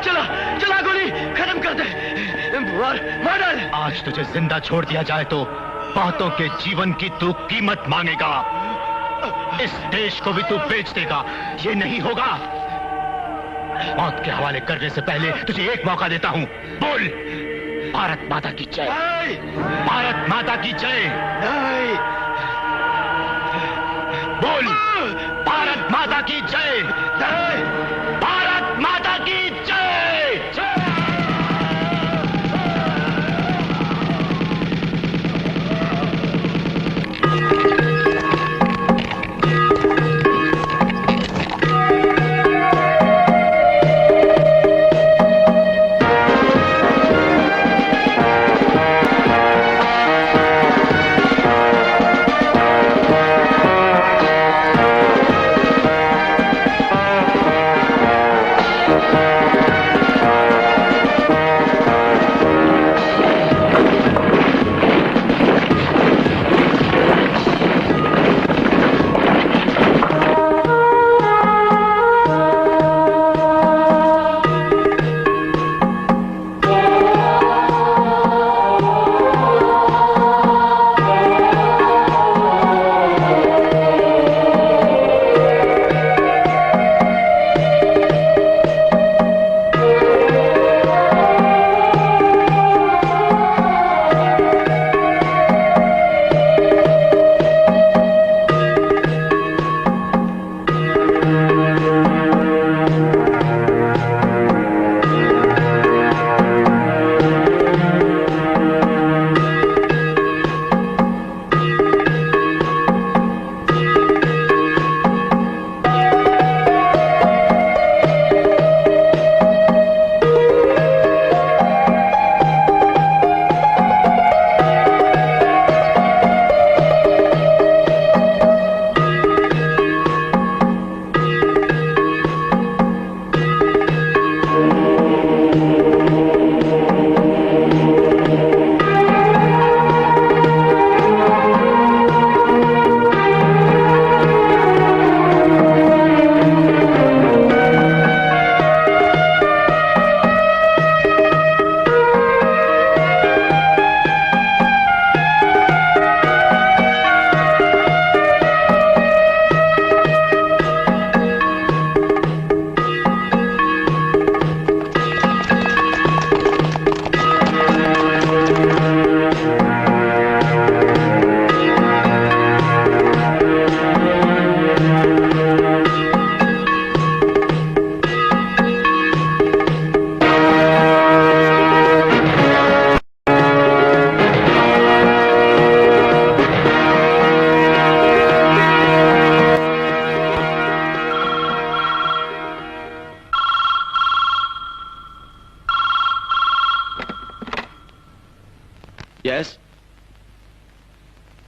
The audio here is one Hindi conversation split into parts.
चला चला, गोली खत्म कर दे। मार डाल। आज तुझे जिंदा छोड़ दिया जाए तो बहुतों के जीवन की तू कीमत मांगेगा। इस देश को भी तू बेच देगा। ये नहीं होगा। मौत के हवाले करने से पहले तुझे एक मौका देता हूं। बोल, भारत माता की जय। भारत माता की जय। बोल, भारत माता की जय। भारत माता की जय।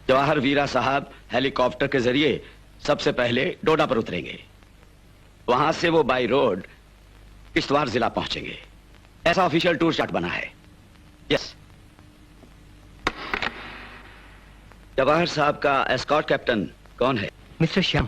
जवाहर वीरा साहब हेलीकॉप्टर के जरिए सबसे पहले डोडा पर उतरेंगे। वहां से वो बाई रोड किश्तवाड़ जिला पहुंचेंगे। ऐसा ऑफिशियल टूर चार्ट बना है। यस। जवाहर साहब का एस्कॉर्ट कैप्टन कौन है? मिस्टर श्याम।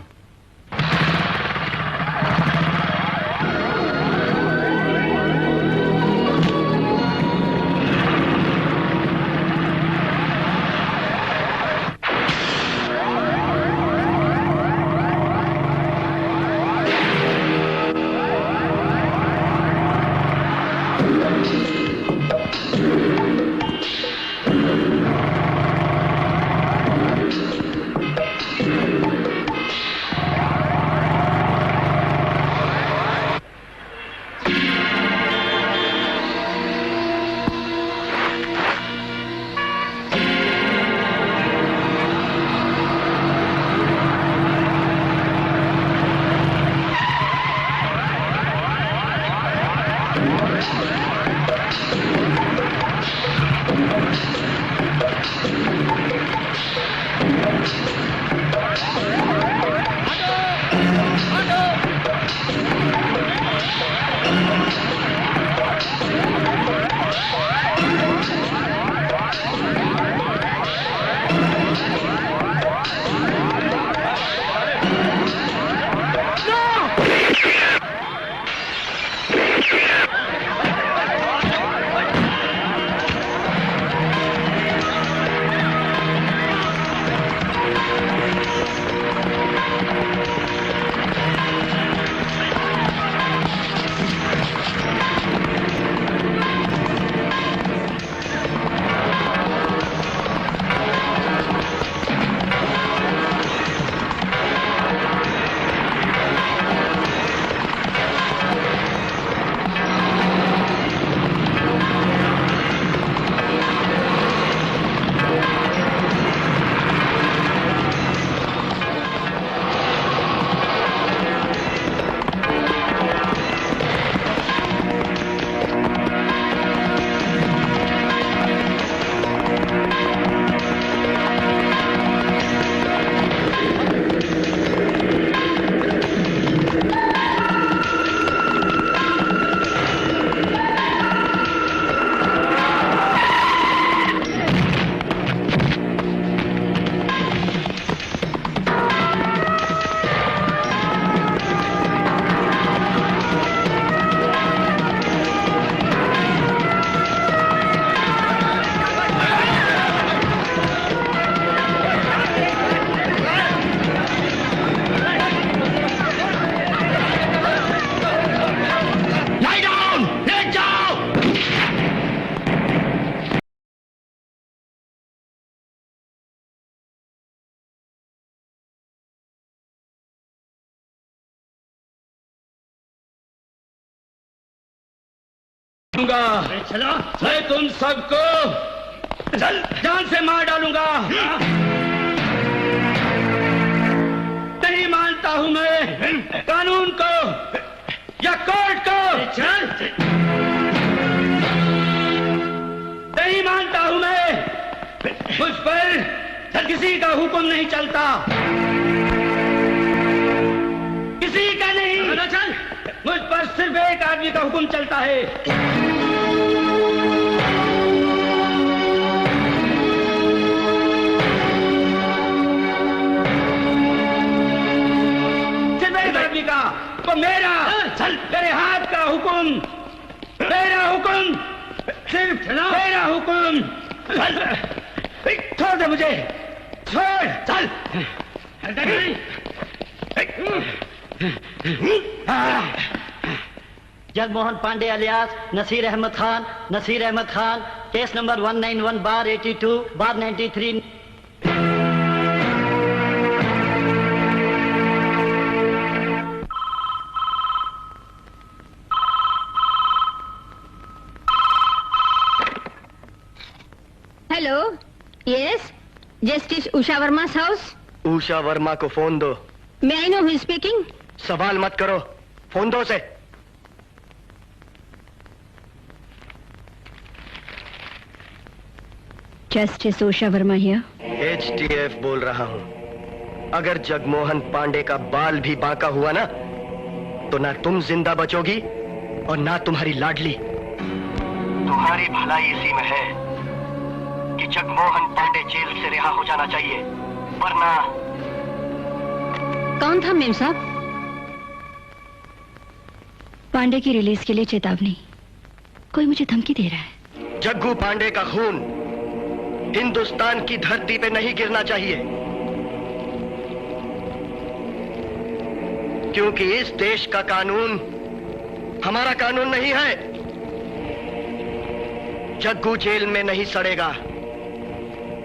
दूंगा। चलो मैं तुम सबको जान से मार डालूंगा। नहीं मानता हूं मैं कानून को या कोर्ट को। चल नहीं मानता हूं मैं, मुझ पर किसी का हुक्म नहीं चलता, किसी का नहीं। चल मुझ पर सिर्फ एक आदमी का हुक्म चलता है। सिर्फ एक आदमी का, वो मेरा। चल मेरे हाथ का हुक्म, मेरा हुक्म, सिर्फ मेरा हुक्म। छोड़ दे मुझे, छोड़। चल Jagmohan Pandey alias Naseer Ahmed Khan, case number 191/82/93। Hello, yes, justice Usha Verma's house. Usha Verma को फोन दो। May I know who is speaking? सवाल मत करो, फोन दो से। Justice Usha Verma here. HTF बोल रहा हूं। अगर जगमोहन पांडे का बाल भी बांका हुआ ना, तो ना तुम जिंदा बचोगी और ना तुम्हारी लाडली। तुम्हारी भलाई इसी में है कि जगमोहन पांडे जेल से रिहा हो जाना चाहिए, वरना। कौन था मेम साहब? पांडे की रिलीज के लिए चेतावनी। कोई मुझे धमकी दे रहा है। जग्गू पांडे का खून हिंदुस्तान की धरती पे नहीं गिरना चाहिए, क्योंकि इस देश का कानून हमारा कानून नहीं है। जग्गू जेल में नहीं सड़ेगा,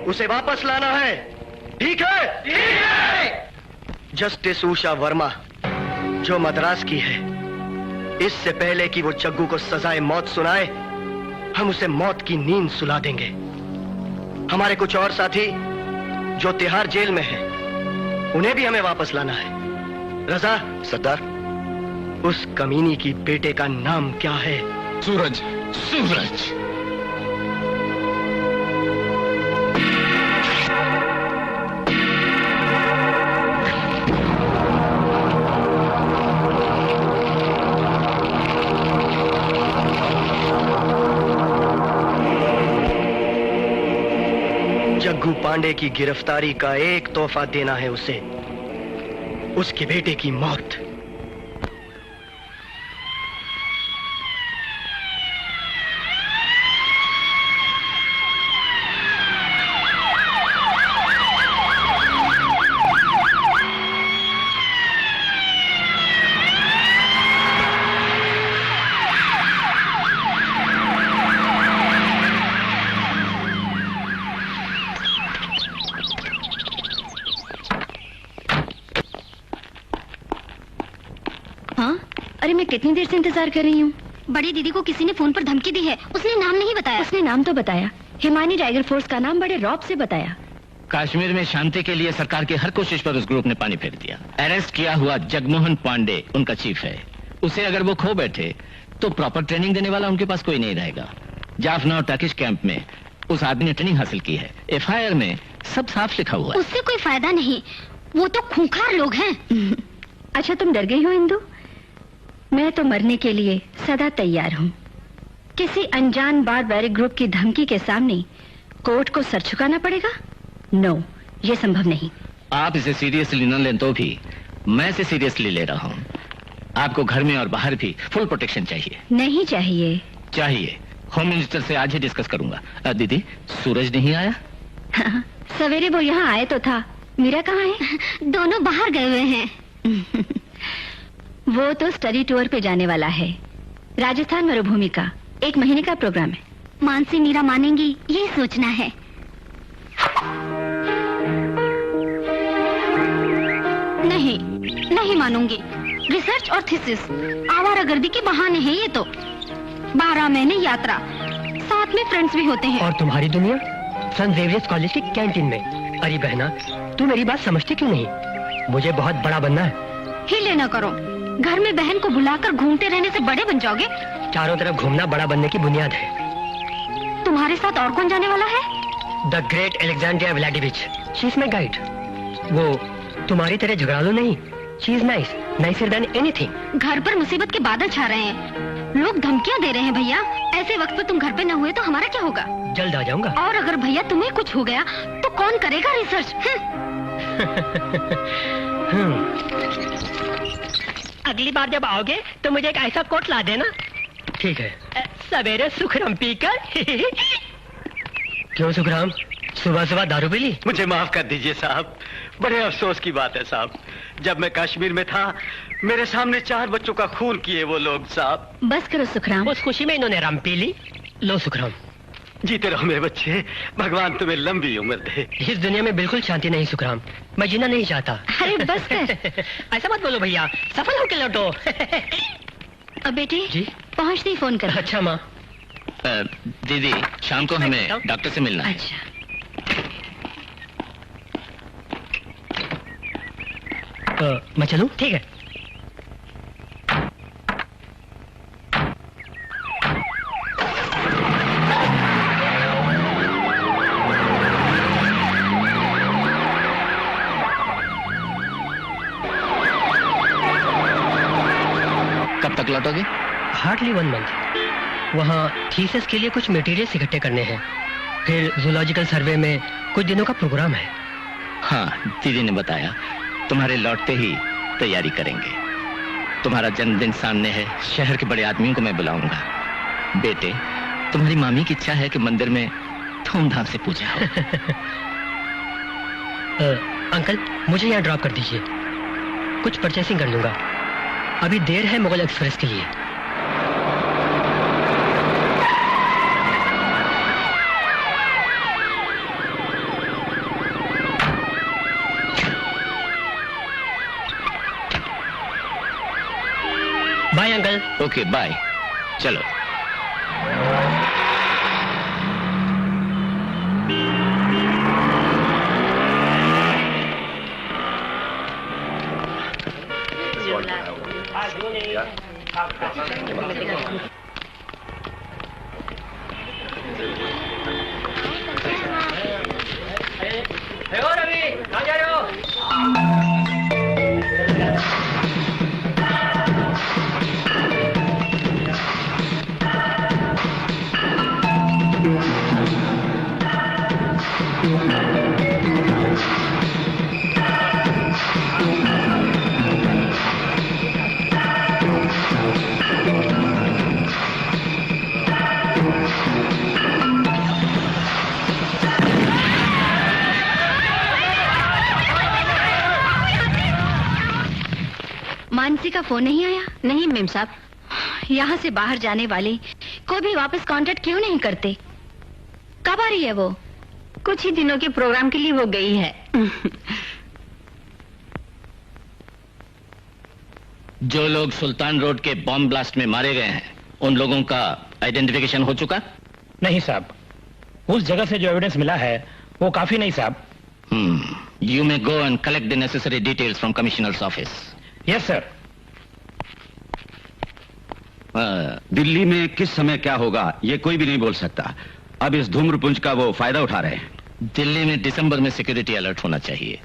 उसे वापस लाना है। ठीक है? ठीक है। जस्टिस उषा वर्मा जो मद्रास की है, इससे पहले कि वो जग्गू को सजाए मौत सुनाए, हम उसे मौत की नींद सुला देंगे। हमारे कुछ और साथी जो तिहाड़ जेल में हैं, उन्हें भी हमें वापस लाना है। रजा। सरदार। उस कमीनी की बेटे का नाम क्या है? सूरज। सूरज। जग्गू पांडे की गिरफ्तारी का एक तोहफा देना है उसे, उसके बेटे की मौत। अरे मैं कितनी देर से इंतजार कर रही हूँ। बड़ी दीदी को किसी ने फोन पर धमकी दी है, उसने नाम नहीं बताया। उसने नाम तो बताया, हिमानी टाइगर फोर्स का नाम बड़े रौब से बताया। कश्मीर में शांति के लिए सरकार की हर कोशिश पर उस ग्रुप ने पानी फेर दिया। अरेस्ट किया हुआ जगमोहन पांडे उनका चीफ है। उसे अगर वो खो बैठे तो प्रॉपर ट्रेनिंग देने वाला उनके पास कोई नहीं रहेगा। जाफना और टर्किश कैंप में उस आदमी ने ट्रेनिंग हासिल की है। FIR में सब साफ लिखा हुआ है। उससे कोई फायदा नहीं, वो तो खूंखार लोग हैं। अच्छा, तुम डर गई हो इंदु? मैं तो मरने के लिए सदा तैयार हूँ। किसी अनजान बारबैरिक ग्रुप की धमकी के सामने कोर्ट को सर झुकाना पड़ेगा? नो, ये संभव नहीं। आप इसे सीरियसली न लें तो भी मैं इसे सीरियसली ले रहा हूँ। आपको घर में और बाहर भी फुल प्रोटेक्शन चाहिए। नहीं चाहिए। चाहिए। होम मिनिस्टर से आज ही डिस्कस करूंगा। दीदी, सूरज नहीं आया? हाँ, सवेरे वो यहाँ आए तो था। मीरा कहाँ है? दोनों बाहर गए हुए हैं। वो तो स्टडी टूर पे जाने वाला है, राजस्थान मरुभूमि का। 1 महीने का प्रोग्राम है। मानसी मीरा मानेंगी, ये सोचना है। नहीं, नहीं मानूंगी। रिसर्च और थीसिस, आवारागर्दी के बहाने हैं ये तो। 12 महीने यात्रा, साथ में फ्रेंड्स भी होते हैं। और तुम्हारी दुनिया सन जेवियर्स कॉलेज की कैंटीन में। अरे बहना, तू मेरी बात समझती क्यों नहीं? मुझे बहुत बड़ा बनना है। हिले न करो, घर में बहन को बुलाकर घूमते रहने से बड़े बन जाओगे। चारों तरफ घूमना बड़ा बनने की बुनियाद है। तुम्हारे साथ और कौन जाने वाला है? The great Alexandria Vladimirovich, she is my guide. वो तुम्हारी तरह झगड़ालू नहीं, she is nice, nicer than anything. घर पर मुसीबत के बादल छा रहे हैं, लोग धमकियां दे रहे हैं भैया। ऐसे वक्त पर तुम घर पे न हुए तो हमारा क्या होगा? जल्द आ जाऊंगा। और अगर भैया तुम्हें कुछ हो गया तो कौन करेगा रिसर्च? अगली बार जब आओगे तो मुझे एक ऐसा कोट ला देना। ठीक है। सवेरे सुखराम पीकर। क्यों सुखराम, सुबह सुबह दारू पी ली? मुझे माफ कर दीजिए साहब, बड़े अफसोस की बात है साहब। जब मैं कश्मीर में था, मेरे सामने 4 बच्चों का खून किए वो लोग साहब। बस करो सुखराम। उस खुशी में इन्होंने राम पी ली। लो सुखराम। जीते रहो मेरे बच्चे, भगवान तुम्हें लंबी उम्र दे। इस दुनिया में बिल्कुल शांति नहीं सुखराम, मैं जीना नहीं चाहता। अरे बस कर। ऐसा मत बोलो भैया, सफल होके लौटो। अब बेटी जी? पहुंचते ही फोन कर। अच्छा माँ। दीदी, शाम को हमें डॉक्टर से मिलना है। अच्छा। मैं चलूं? ठीक है। कब तक लौटोगे? Hardly 1 month. वहाँ थीसिस के लिए कुछ मटेरियल्स इकट्ठे करने हैं, फिर जूलॉजिकल सर्वे में कुछ दिनों का प्रोग्राम है। हाँ, दीदी ने बताया तुम्हारे लौटते ही तैयारी करेंगे। तुम्हारा जन्मदिन सामने है, शहर के बड़े आदमियों को मैं बुलाऊंगा। बेटे, तुम्हारी मामी की इच्छा है कि मंदिर में धूमधाम से पूजा हो। अंकल, मुझे यहाँ ड्रॉप कर दीजिए, कुछ परचेसिंग कर लूंगा। अभी देर है मुगल एक्सप्रेस के लिए। Bye uncle. ओके बाय, चलो। मानसी का फोन नहीं आया? नहीं मेम साहब, यहाँ से बाहर जाने वाले कोई भी वापस कांटेक्ट क्यों नहीं करते? कब आ रही है वो? कुछ ही दिनों के प्रोग्राम के लिए वो गई है। जो लोग सुल्तान रोड के बॉम्ब ब्लास्ट में मारे गए हैं, उन लोगों का आइडेंटिफिकेशन हो चुका? नहीं साहब, उस जगह से जो एविडेंस मिला है वो काफी नहीं साहब। You may go and collect the necessary details from Commissioner's office. Yes sir. Delhi में किस समय क्या होगा ये कोई भी नहीं बोल सकता। अब इस धूम्रपुंज का वो फायदा उठा रहे हैं। दिल्ली में दिसंबर में सिक्योरिटी अलर्ट होना चाहिए।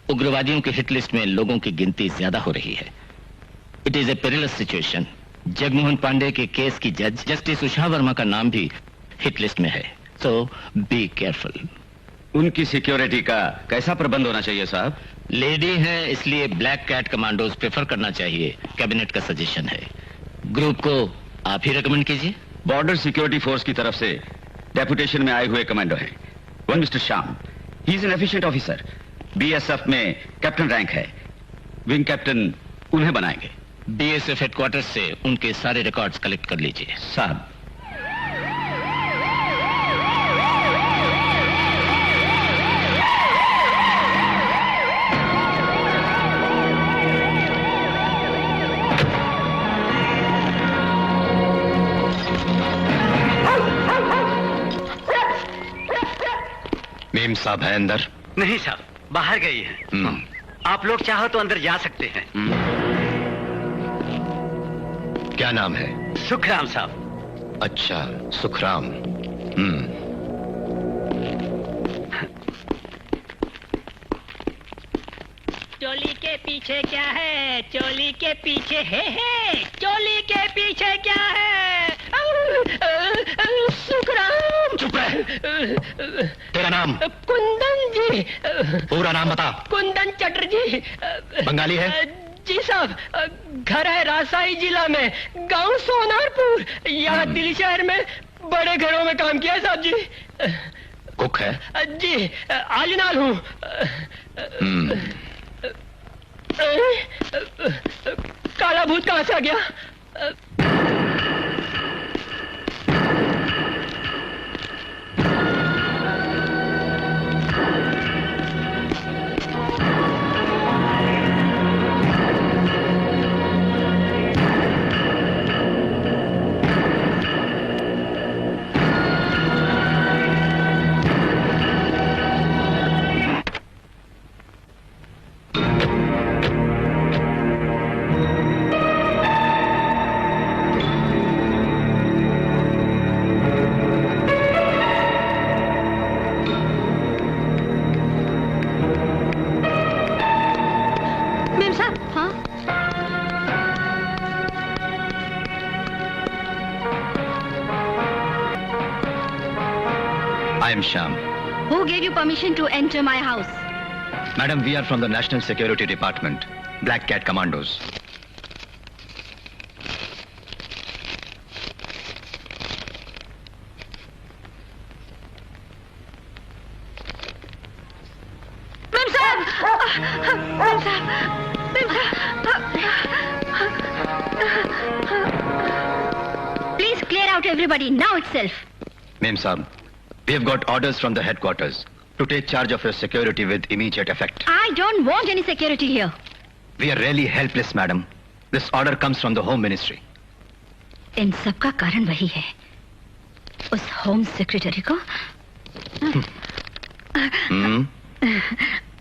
उग्रवादियों की हिट लिस्ट में लोगों की गिनती ज्यादा हो रही है। It is a perilous situation. Jagmohan Pandey के केस की जज जस्टिस उषा वर्मा का नाम भी हिट लिस्ट में है, सो बी केयरफुल। उनकी सिक्योरिटी का कैसा प्रबंध होना चाहिए साहब? लेडी है, इसलिए ब्लैक कैट कमांडोज प्रेफर करना चाहिए, कैबिनेट का सजेशन है। ग्रुप को आप ही रेकमेंड कीजिए। बॉर्डर सिक्योरिटी फोर्स की तरफ से डेपुटेशन में आए हुए कमांडो हैं। One mister Shyam, he is an efficient officer, BSF में कैप्टन रैंक है। विंग कैप्टन उन्हें बनाएंगे। बीएसएफ हेडक्वार्टर्स से उनके सारे रिकॉर्ड्स कलेक्ट कर लीजिए। साहब, मेम साहब है अंदर? नहीं साहब, बाहर गई है। आप लोग चाहो तो अंदर जा सकते हैं। क्या नाम है? सुखराम साहब। अच्छा, सुखराम। चोली के पीछे क्या है? चोली के पीछे है। चोली के पीछे क्या है? सुखराम। चुप रह। तेरा नाम? कुंदन जी। पूरा नाम बता। कुंदन चटर्जी। बंगाली है? जी साहब, घर है राजशाही जिला में, गांव सोनारपुर। यहाँ दिल्ली शहर में बड़े घरों में काम किया साहब जी। कुक है? जी, आलिनाल हूँ। काला भूत कहाँ से आ गया? I am Shyam. Who gave you permission to enter my house? Madam, we are from the National Security Department, Black Cat Commandos. Ma'am साहब! Ma'am साहब! Please clear out everybody now itself. Ma'am Saab, we have got orders from the headquarters to take charge of your security with immediate effect. I don't want any security here. We are really helpless, madam. This order comes from the Home Ministry. इन सब का कारण वही है, उस होम सेक्रेटरी को।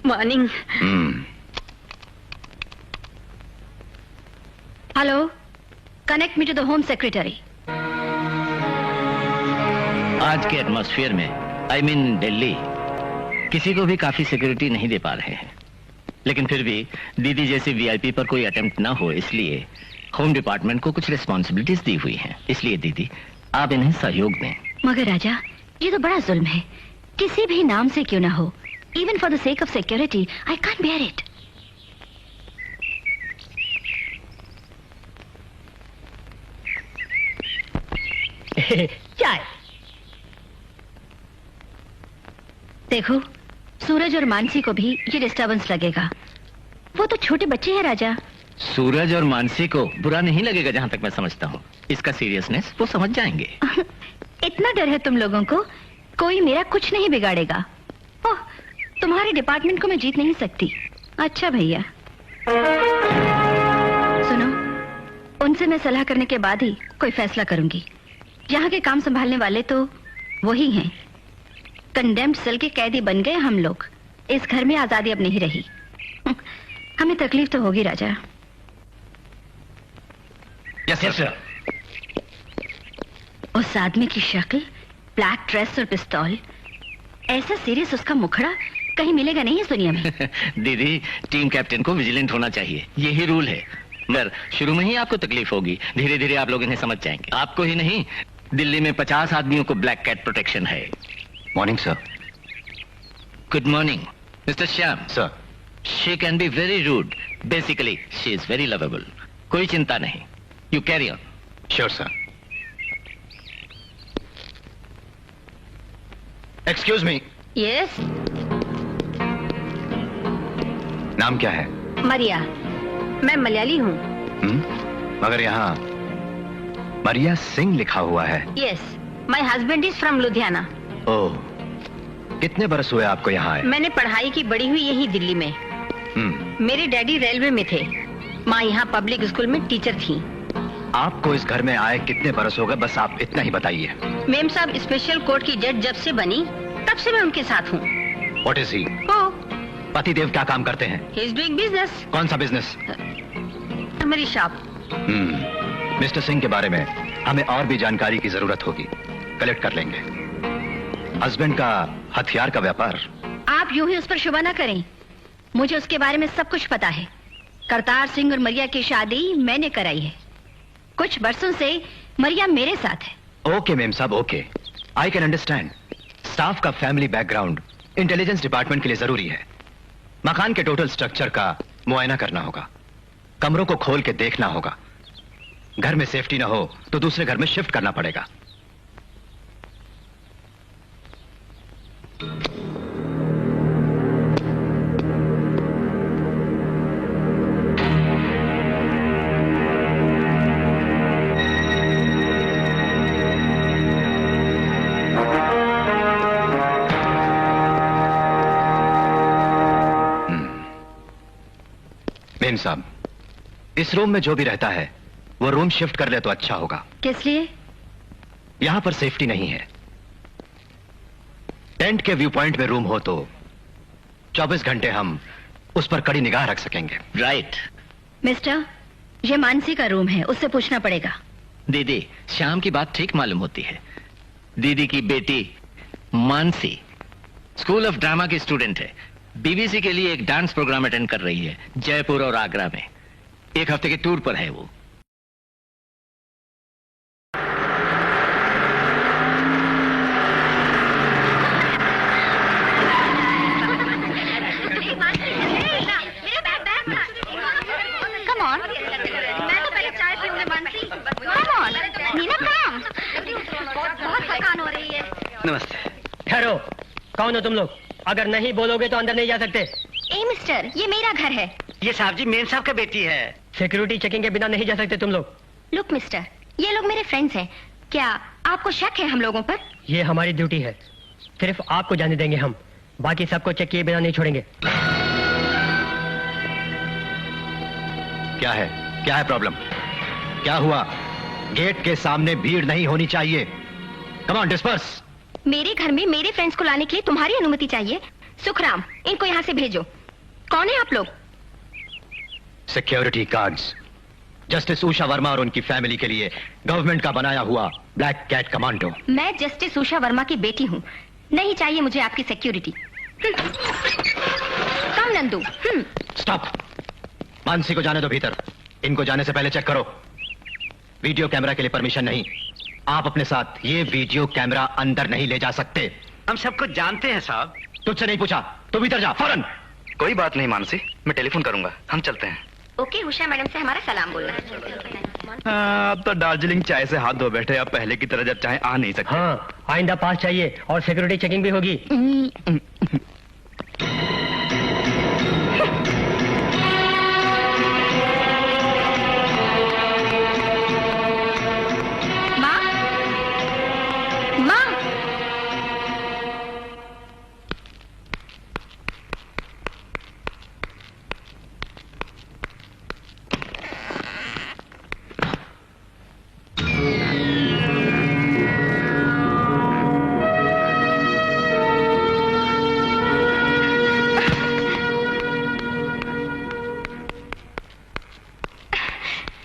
Morning. Hello, connect me to the home secretary. आज के एटमॉस्फेयर में, आई मीन दिल्ली, किसी को भी काफी सिक्योरिटी नहीं दे पा रहे हैं। लेकिन फिर भी दीदी जैसे वीआईपी पर कोई अटेम्प्ट ना हो, इसलिए होम डिपार्टमेंट को कुछ रिस्पॉन्सिबिलिटीज दी हुई हैं। इसलिए दीदी, आप इन्हें सहयोग दें। मगर राजा, ये तो बड़ा जुल्म है। किसी भी नाम से क्यों ना हो, even for the sake of security, I can't bear it. चाय। देखो, सूरज और मानसी को भी ये डिस्टर्बेंस लगेगा। वो तो छोटे बच्चे हैं राजा। सूरज और मानसी को बुरा नहीं लगेगा, जहां तक मैं समझता हूँ। इसका सीरियसनेस वो समझ जाएंगे। इतना डर है तुम लोगों को, कोई मेरा कुछ नहीं बिगाड़ेगा। ओह, तुम्हारे डिपार्टमेंट को मैं जीत नहीं सकती। अच्छा भैया, सुनो, उनसे मैं सलाह करने के बाद ही कोई फैसला करूंगी। यहाँ के काम संभालने वाले तो वही हैं। कंडेम्ड सेल के कैदी बन गए हम लोग। इस घर में आजादी अब नहीं रही। हमें तकलीफ तो होगी राजा। Yes sir. उस आदमी की शक्ल, ब्लैक ड्रेस और पिस्तौल, ऐसा सीरियस उसका मुखड़ा कहीं मिलेगा नहीं इस दुनिया में। दीदी, टीम कैप्टन को विजिलेंट होना चाहिए, यही रूल है। मगर शुरू में ही आपको तकलीफ होगी, धीरे धीरे आप लोग इन्हें समझ जाएंगे। आपको ही नहीं, दिल्ली में 50 आदमियों को ब्लैक कैट प्रोटेक्शन है। Morning sir. Good morning mister Shyam. Sir. She can be very rude, basically she is very lovable. कोई चिंता नहीं, you carry on. Sure sir. Excuse me. Yes. नाम क्या है? मरिया। मैं मलयाली हूँ। मगर यहाँ मरिया सिंह लिखा हुआ है। Yes, my husband is from Ludhiana. Oh, कितने बरस हुए आपको यहाँ आए? मैंने पढ़ाई की बड़ी हुई यही दिल्ली में। मेरे डैडी रेलवे में थे, माँ यहाँ पब्लिक स्कूल में टीचर थी। आपको इस घर में आए कितने बरस हो गए, बस आप इतना ही बताइए। मेम साहब, स्पेशल कोर्ट की जज जब से बनी तब से मैं उनके साथ हूँ। What is he? Oh, पतिदेव क्या काम करते हैं? he is doing business. कौन सा बिजनेस? मेरी शॉप. मिस्टर सिंह के बारे में हमें और भी जानकारी की जरूरत होगी. कलेक्ट कर लेंगे. हस्बैंड का हथियार का व्यापार. आप यूं ही उस पर शुबा ना करें. मुझे उसके बारे में सब कुछ पता है. करतार सिंह और मरिया की शादी मैंने कराई है. कुछ बरसों से मरिया मेरे साथ है. ओके मेम साहब, okay. I can understand. Staff का फैमिली बैकग्राउंड इंटेलिजेंस डिपार्टमेंट के लिए जरूरी है. मकान के टोटल स्ट्रक्चर का मुआयना करना होगा. कमरों को खोल के देखना होगा. घर में सेफ्टी ना हो तो दूसरे घर में शिफ्ट करना पड़ेगा. मेम साहब, इस रूम में जो भी रहता है वो रूम शिफ्ट कर ले तो अच्छा होगा. किस लिए? यहां पर सेफ्टी नहीं है. टेंट के व्यू पॉइंट में रूम हो तो 24 घंटे हम उस पर कड़ी निगाह रख सकेंगे. राइट. मिस्टर, ये मानसी का रूम है. उससे पूछना पड़ेगा. दीदी, श्याम की बात ठीक मालूम होती है. दीदी की बेटी मानसी स्कूल ऑफ ड्रामा की स्टूडेंट है. बीबीसी के लिए एक डांस प्रोग्राम अटेंड कर रही है जयपुर और आगरा में. 1 हफ्ते के टूर पर है वो. Come on. मैं तो पहले चाय पीऊंगी मानसी. Come on. नीना काम. बहुत थकान हो रही है. नमस्ते. ठहरो. कौन हो तुम लोग? अगर नहीं बोलोगे तो अंदर नहीं जा सकते. ए मिस्टर, ये मेरा घर है. ये साहब जी मेन साहब का बेटी है. सिक्योरिटी चेकिंग के बिना नहीं जा सकते तुम लोग. लुक मिस्टर, ये लोग मेरे फ्रेंड्स हैं. क्या आपको शक है हम लोगों पर? ये हमारी ड्यूटी है. सिर्फ आपको जाने देंगे हम. बाकी सबको चेक किए बिना नहीं छोड़ेंगे. क्या है? क्या है प्रॉब्लम? क्या हुआ? गेट के सामने भीड़ नहीं होनी चाहिए. Come on, disperse. मेरे घर में मेरे फ्रेंड्स को लाने के लिए तुम्हारी अनुमति चाहिए. सुखराम, इनको यहाँ से भेजो. कौन है आप लोग? Security guards. Justice Usha Verma और उनकी फैमिली के लिए गवर्नमेंट का बनाया हुआ ब्लैक कैट कमांडो. मैं जस्टिस उषा वर्मा की बेटी हूँ. नहीं चाहिए मुझे आपकी सिक्योरिटी. कम नंदू. स्टॉप. मानसी को जाने दो भीतर. इनको जाने से पहले चेक करो. वीडियो कैमरा के लिए परमिशन नहीं. आप अपने साथ ये वीडियो कैमरा अंदर नहीं ले जा सकते. हम सब कुछ जानते हैं साहब. तुझसे नहीं पूछा. तू भीतर जा फौरन. कोई बात नहीं मानसी, मैं टेलीफोन करूंगा. हम चलते हैं. ओके, उषा मैडम से हमारा सलाम बोलना. अब तो दार्जिलिंग चाय से हाथ धो बैठे. अब पहले की तरह जब चाहे आ नहीं सकते. हाँ, आइंदा पास चाहिए और सिक्योरिटी चेकिंग भी होगी. माँ, माँ.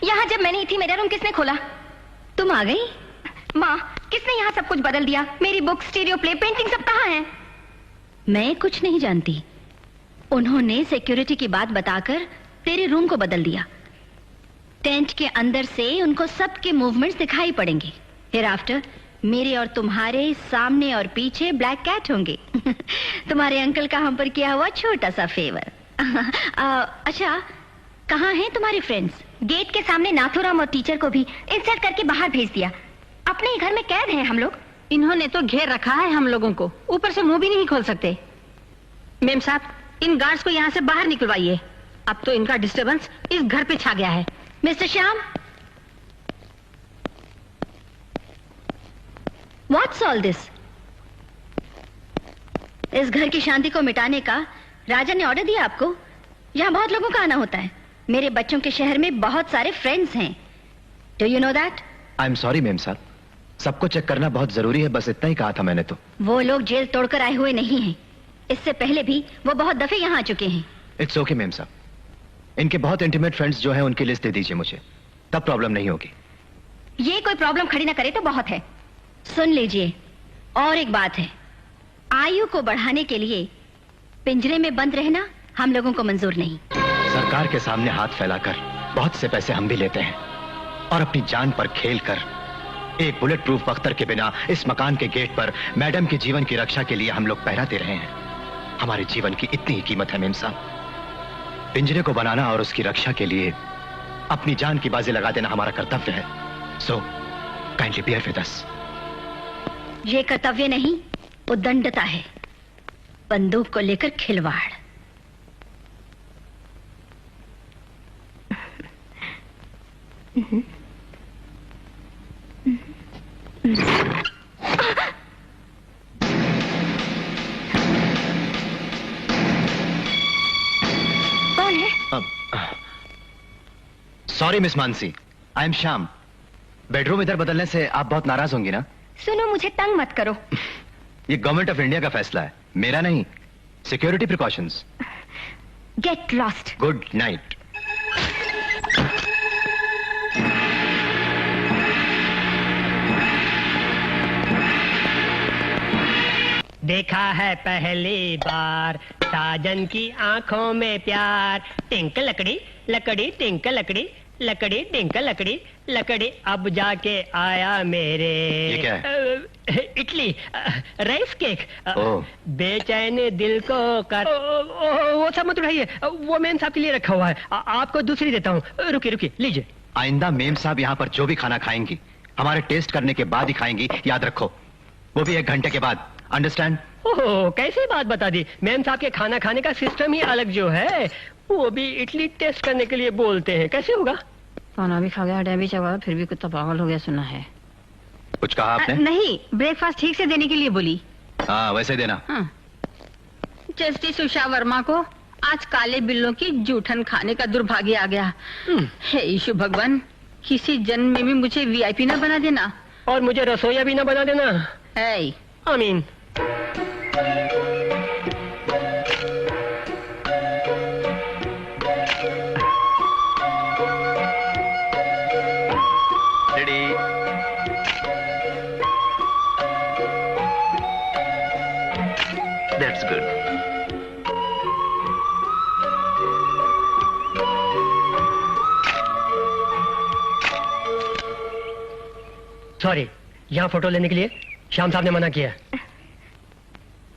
यहाँ जब मैं नहीं थी मेरा रूम किसने खोला? तुम आ गई? माँ, किसने यहाँ सब कुछ बदल दिया? मेरी बुक, स्टीरियो प्ले, पेंटिंग सब कहाँ हैं? मैं कुछ नहीं जानती. उन्होंने सिक्योरिटी की बात बताकर तेरे रूम को बदल दिया. टेंट के अंदर से उनको सबके मूवमेंट्स दिखाई पड़ेंगे. फिर आफ्टर मेरे और तुम्हारे सामने और पीछे ब्लैक कैट होंगे. तुम्हारे अंकल का हम पर किया हुआ छोटा सा फेवर. अच्छा, कहाँ हैं तुम्हारे फ्रेंड्स? गेट के सामने नाथुराम और टीचर को भी इंसल्ट करके बाहर भेज दिया. अपने ही घर में कैद हैं हम लोग. इन्होंने तो घेर रखा है हम लोगों को. ऊपर से मुंह भी नहीं खोल सकते. मेम साहब, इन गार्ड्स को यहाँ से बाहर निकलवाइए. अब तो इनका डिस्टर्बेंस इस घर पे छा गया है. Mister Shyam, what's all this? इस घर की शांति को मिटाने का राजा ने ऑर्डर दिया आपको? यहाँ बहुत लोगों का आना होता है. मेरे बच्चों के शहर में बहुत सारे फ्रेंड्स हैं. Do you know that? I am sorry ma'am साहब. सबको चेक करना बहुत जरूरी है, बस इतना ही कहा था मैंने तो. वो लोग जेल तोड़कर आए हुए नहीं हैं. इससे पहले भी वो बहुत दफे यहाँ आ चुके हैं। इट्स ओके मेम साहब। इनके बहुत इंटीमेट फ्रेंड्स जो हैं उनकी लिस्ट दे दीजिए मुझे, तब प्रॉब्लम नहीं होगी। ये कोई प्रॉब्लम खड़ी ना करे तो बहुत है। सुन लीजिए, और एक बात है, आयु को बढ़ाने के लिए पिंजरे में बंद रहना हम लोगों को मंजूर नहीं। सरकार के सामने हाथ फैलाकर बहुत से पैसे हम भी लेते हैं और अपनी जान पर खेलकर एक बुलेट प्रूफ बख्तर के बिना इस मकान के गेट पर मैडम के जीवन की रक्षा के लिए हम लोग पहरा दे रहे हैं। हमारे जीवन की इतनी ही कीमत है मेम साहब। पिंजरे को बनाना और उसकी रक्षा के लिए अपनी जान की बाजी लगा देना हमारा कर्तव्य है। So kindly bear with us. ये कर्तव्य नहीं, उद्दंडता है, बंदूक को लेकर खिलवाड़। कौन है? Sorry miss Mansi, I am Shyam. Bedroom इधर बदलने से आप बहुत नाराज होंगी ना? सुनो, मुझे तंग मत करो। ये गवर्नमेंट ऑफ इंडिया का फैसला है, मेरा नहीं। Security precautions. Get lost. Good night. देखा है पहली बार साजन की आंखों में प्यार। टिंक लकड़ी लकड़ी टिंक लकड़ी लकड़ी टिंक लकड़ी लकड़ी अब जाके आया मेरे। ये क्या है? Idli, rice cake. ओह। बेचैन दिल को कर। वो सब मत उठाइए, वो मेम साहब के लिए रखा हुआ है। आपको दूसरी देता हूँ। रुकिए रुकिए, लीजिए। आइंदा मेम साहब यहाँ पर जो भी खाना खाएंगी हमारे टेस्ट करने के बाद ही खाएंगी, याद रखो। वो भी 1 घंटे के बाद। अंडरस्टैंड? ओह, कैसी बात बता दी। मैम साहब के खाना खाने का सिस्टम ही अलग जो है, वो भी इडली टेस्ट करने के लिए बोलते हैं। कैसे होगा? खाना भी खा गया, डे भी चबा, फिर भी कुत्ता पागल हो गया सुना है। कुछ कहा आपने? नहीं, ब्रेकफास्ट ठीक से देने के लिए बोली। हाँ, वैसे देना। हाँ। जस्टिस उषा वर्मा को आज काले बिल्लों की जूठन खाने का दुर्भाग्य आ गया। हे ईशु भगवान, किसी जन्म में भी मुझे वीआईपी ना बना देना। और मुझे रसोईया भी ना बना देना। है आमीन। That's good. सॉरी, यहाँ फोटो लेने के लिए श्याम साहब ने मना किया।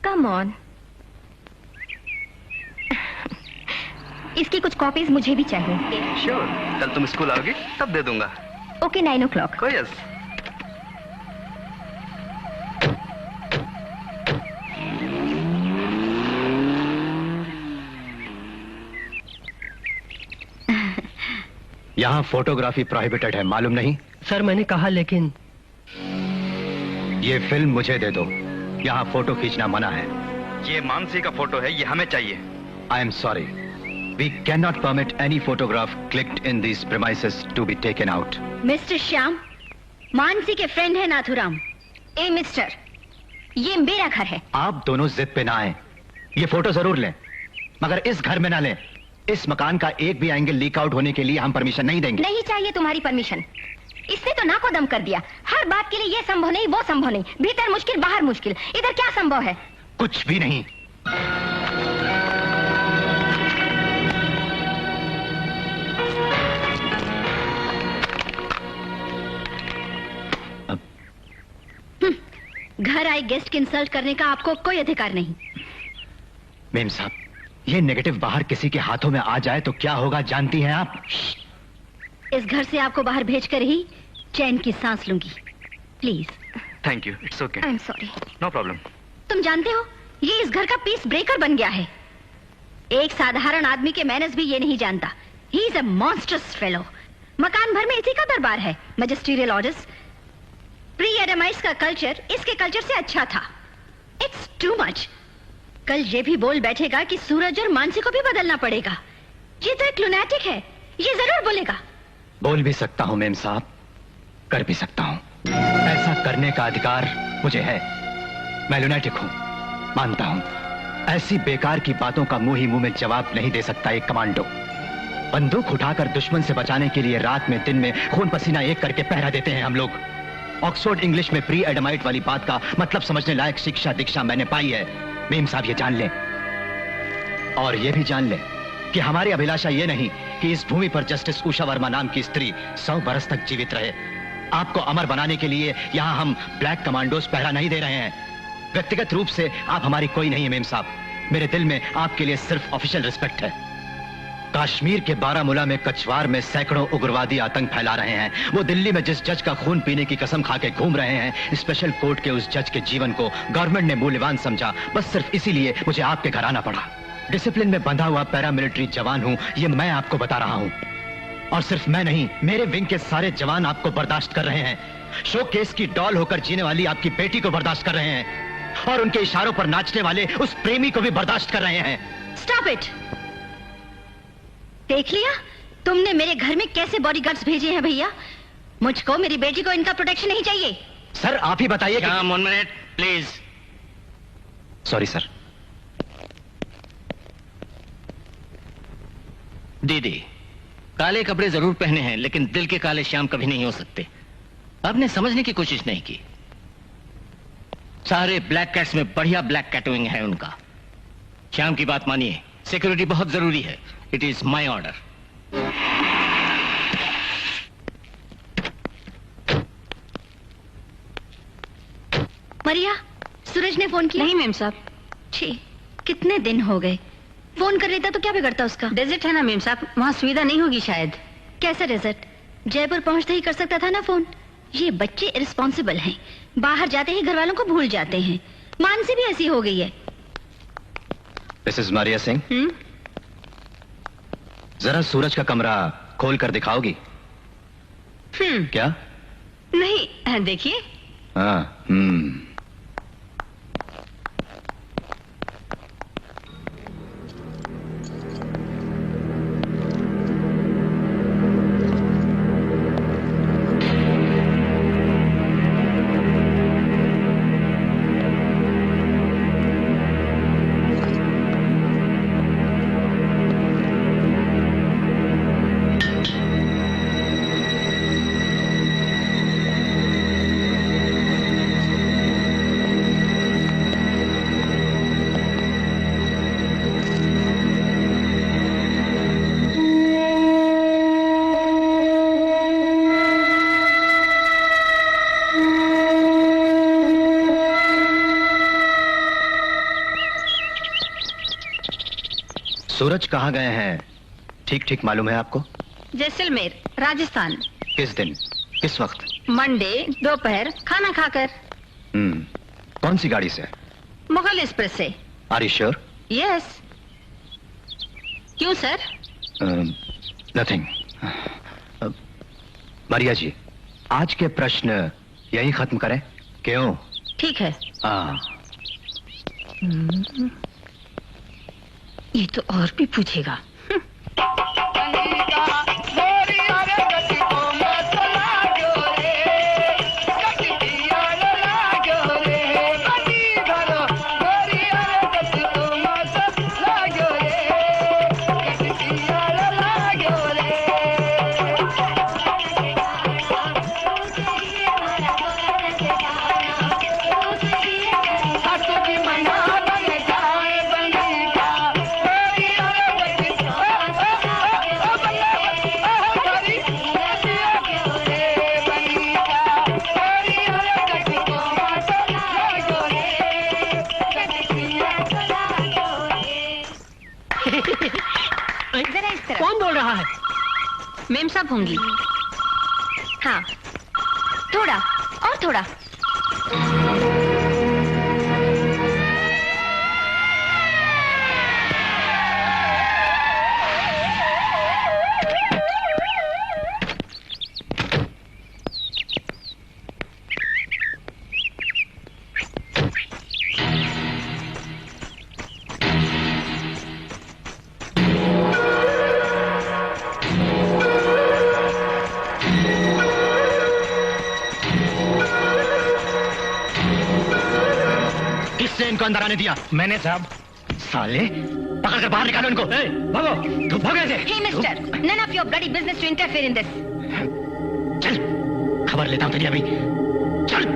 Come on. इसकी कुछ कॉपीज मुझे भी चाहिए। श्योर, कल तुम स्कूल आओगी तब दे दूंगा। Okay, 9 o'clock। यस। यहाँ फोटोग्राफी प्रोहिबिटेड है, मालूम नहीं? सर मैंने कहा, लेकिन ये फिल्म मुझे दे दो। यहाँ फोटो खींचना मना है। ये मानसी का फोटो है, ये हमें चाहिए। I am sorry, we can not permit any photograph clicked in this premises to be taken out. Mister Shyam, Mansi के फ्रेंड है नाथुराम। ए मिस्टर, ये मेरा घर है। आप दोनों जिद पे ना आए। ये फोटो जरूर लें, मगर इस घर में ना लें। इस मकान का एक भी एंगल लीक आउट होने के लिए हम परमिशन नहीं देंगे। नहीं चाहिए तुम्हारी परमिशन। इसने तो नाको दम कर दिया। हर बात के लिए ये संभव नहीं, वो संभव नहीं, भीतर मुश्किल बाहर मुश्किल। इधर क्या संभव है? कुछ भी नहीं। घर आए गेस्ट की इंसल्ट करने का आपको कोई अधिकार नहीं। मेम साहब, ये नेगेटिव बाहर किसी के हाथों में आ जाए तो क्या होगा जानती हैं आप? इस घर से आपको बाहर भेजकर ही चैन की सांस लूंगी। Please. Thank you, it's okay. I am sorry. No problem. तुम जानते हो, ये इस घर का पीस ब्रेकर बन गया है। एक साधारण आदमी के मैनर्स भी ये नहीं जानता। He is a monstrous fellow. मकान भर में इसी का दरबार है। मैजिस्ट्रियल ऑर्डर्स, प्री एडमाइज का कल्चर इसके कल्चर से अच्छा था। It's too much. कल ये भी बोल बैठेगा कि सूरज और मानसी को भी बदलना पड़ेगा। ये तो एक लुनैटिक है, ये जरूर बोलेगा। बोल भी सकता हूँ मेम साहब, कर भी सकता हूँ। ऐसा करने का अधिकार मुझे है। मैं लुनैटिक हूँ, मानता हूँ, ऐसी बेकार की बातों का मुंह ही मुंह में जवाब नहीं दे सकता एक कमांडो। बंदूक उठाकर दुश्मन से बचाने के लिए रात में दिन में खून पसीना एक करके पहरा देते हैं हम लोग। ऑक्सफोर्ड इंग्लिश में प्री एडमाइट वाली बात का मतलब समझने लायक शिक्षा दीक्षा मैंने पाई है। मेम साहब ये जान लें, और ये भी जान लें कि हमारी अभिलाषा ये नहीं कि इस भूमि पर जस्टिस उषा वर्मा नाम की स्त्री 100 बरस तक जीवित रहे। आपको अमर बनाने के लिए यहाँ हम ब्लैक कमांडोज पहरा नहीं दे रहे हैं। व्यक्तिगत रूप से आप हमारी कोई नहीं है मेम साहब। मेरे दिल में आपके लिए सिर्फ ऑफिशियल रिस्पेक्ट है। कश्मीर के बारामूला में कछवार में सैकड़ों उग्रवादी आतंक फैला रहे हैं। वो दिल्ली में जिस जज का खून पीने की कसम खा के घूम रहे हैं, स्पेशल कोर्ट के उस जज के जीवन को गवर्नमेंट ने मूल्यवान समझा। बस सिर्फ इसीलिए मुझे आपके घर आना पड़ा। डिसिप्लिन में बंधा हुआ पैरामिलिट्री जवान हूं, ये मैं आपको बता रहा हूं। और सिर्फ मैं नहीं, मेरे विंग के सारे जवान आपको बर्दाश्त कर रहे हैं। शो केस की डॉल होकर जीने वाली आपकी बेटी को बर्दाश्त कर रहे हैं, और उनके इशारों पर नाचने वाले उस प्रेमी को भी बर्दाश्त कर रहे हैं। Stop it! देख लिया तुमने मेरे घर में कैसे बॉडीगार्ड्स भेजे हैं भैया। मुझको मेरी बेटी को इनका प्रोटेक्शन नहीं चाहिए। सर आप ही बताइए कि... 1 मिनट प्लीज। Sorry sir. दीदी, काले कपड़े जरूर पहने हैं, लेकिन दिल के काले श्याम कभी नहीं हो सकते। आपने समझने की कोशिश नहीं की। सारे ब्लैक कैट्स में बढ़िया ब्लैक कैटविंग है उनका। श्याम की बात मानिए, सिक्योरिटी बहुत जरूरी है। It is my order. Maria, Suraj ने फोन किया? नहीं मेम साहब। छी, कितने दिन हो गए। फोन कर लेता तो क्या बिगड़ता उसका। डेजर्ट है ना मेम साहब, वहाँ सुविधा नहीं होगी शायद। कैसा डेजर्ट? जयपुर पहुंचते ही कर सकता था ना फोन। ये बच्चे इरिस्पॉन्सिबल हैं, बाहर जाते ही घर वालों को भूल जाते हैं। मानसी भी ऐसी हो गई है। मिसेस मारिया सिंह, जरा सूरज का कमरा खोल कर दिखाओगी? क्या? नहीं, देखिए। हाँ। सूरज कहाँ गए हैं ठीक ठीक मालूम है आपको? जैसलमेर, राजस्थान। किस दिन, किस वक्त? मंडे दोपहर खाना खाकर। कौन सी गाड़ी से? मुगल एक्सप्रेस से। Are you sure? यस। क्यों सर? नथिंग। मारिया जी, आज के प्रश्न यही खत्म करें? क्यों? ठीक है। हाँ। ये तो और भी पूछेगा। कौन बोल रहा है? मेम साहब होंगी। हाँ, थोड़ा और थोड़ा। किसने इनको अंदर आने दिया? मैंने साहब। साले, पकड़ कर बाहर निकालो इनको। भागो, तुम भागो ऐसे। Hey, mister, none of your bloody business to interfere in this. चल, खबर लेता हूं तेरी अभी। चल।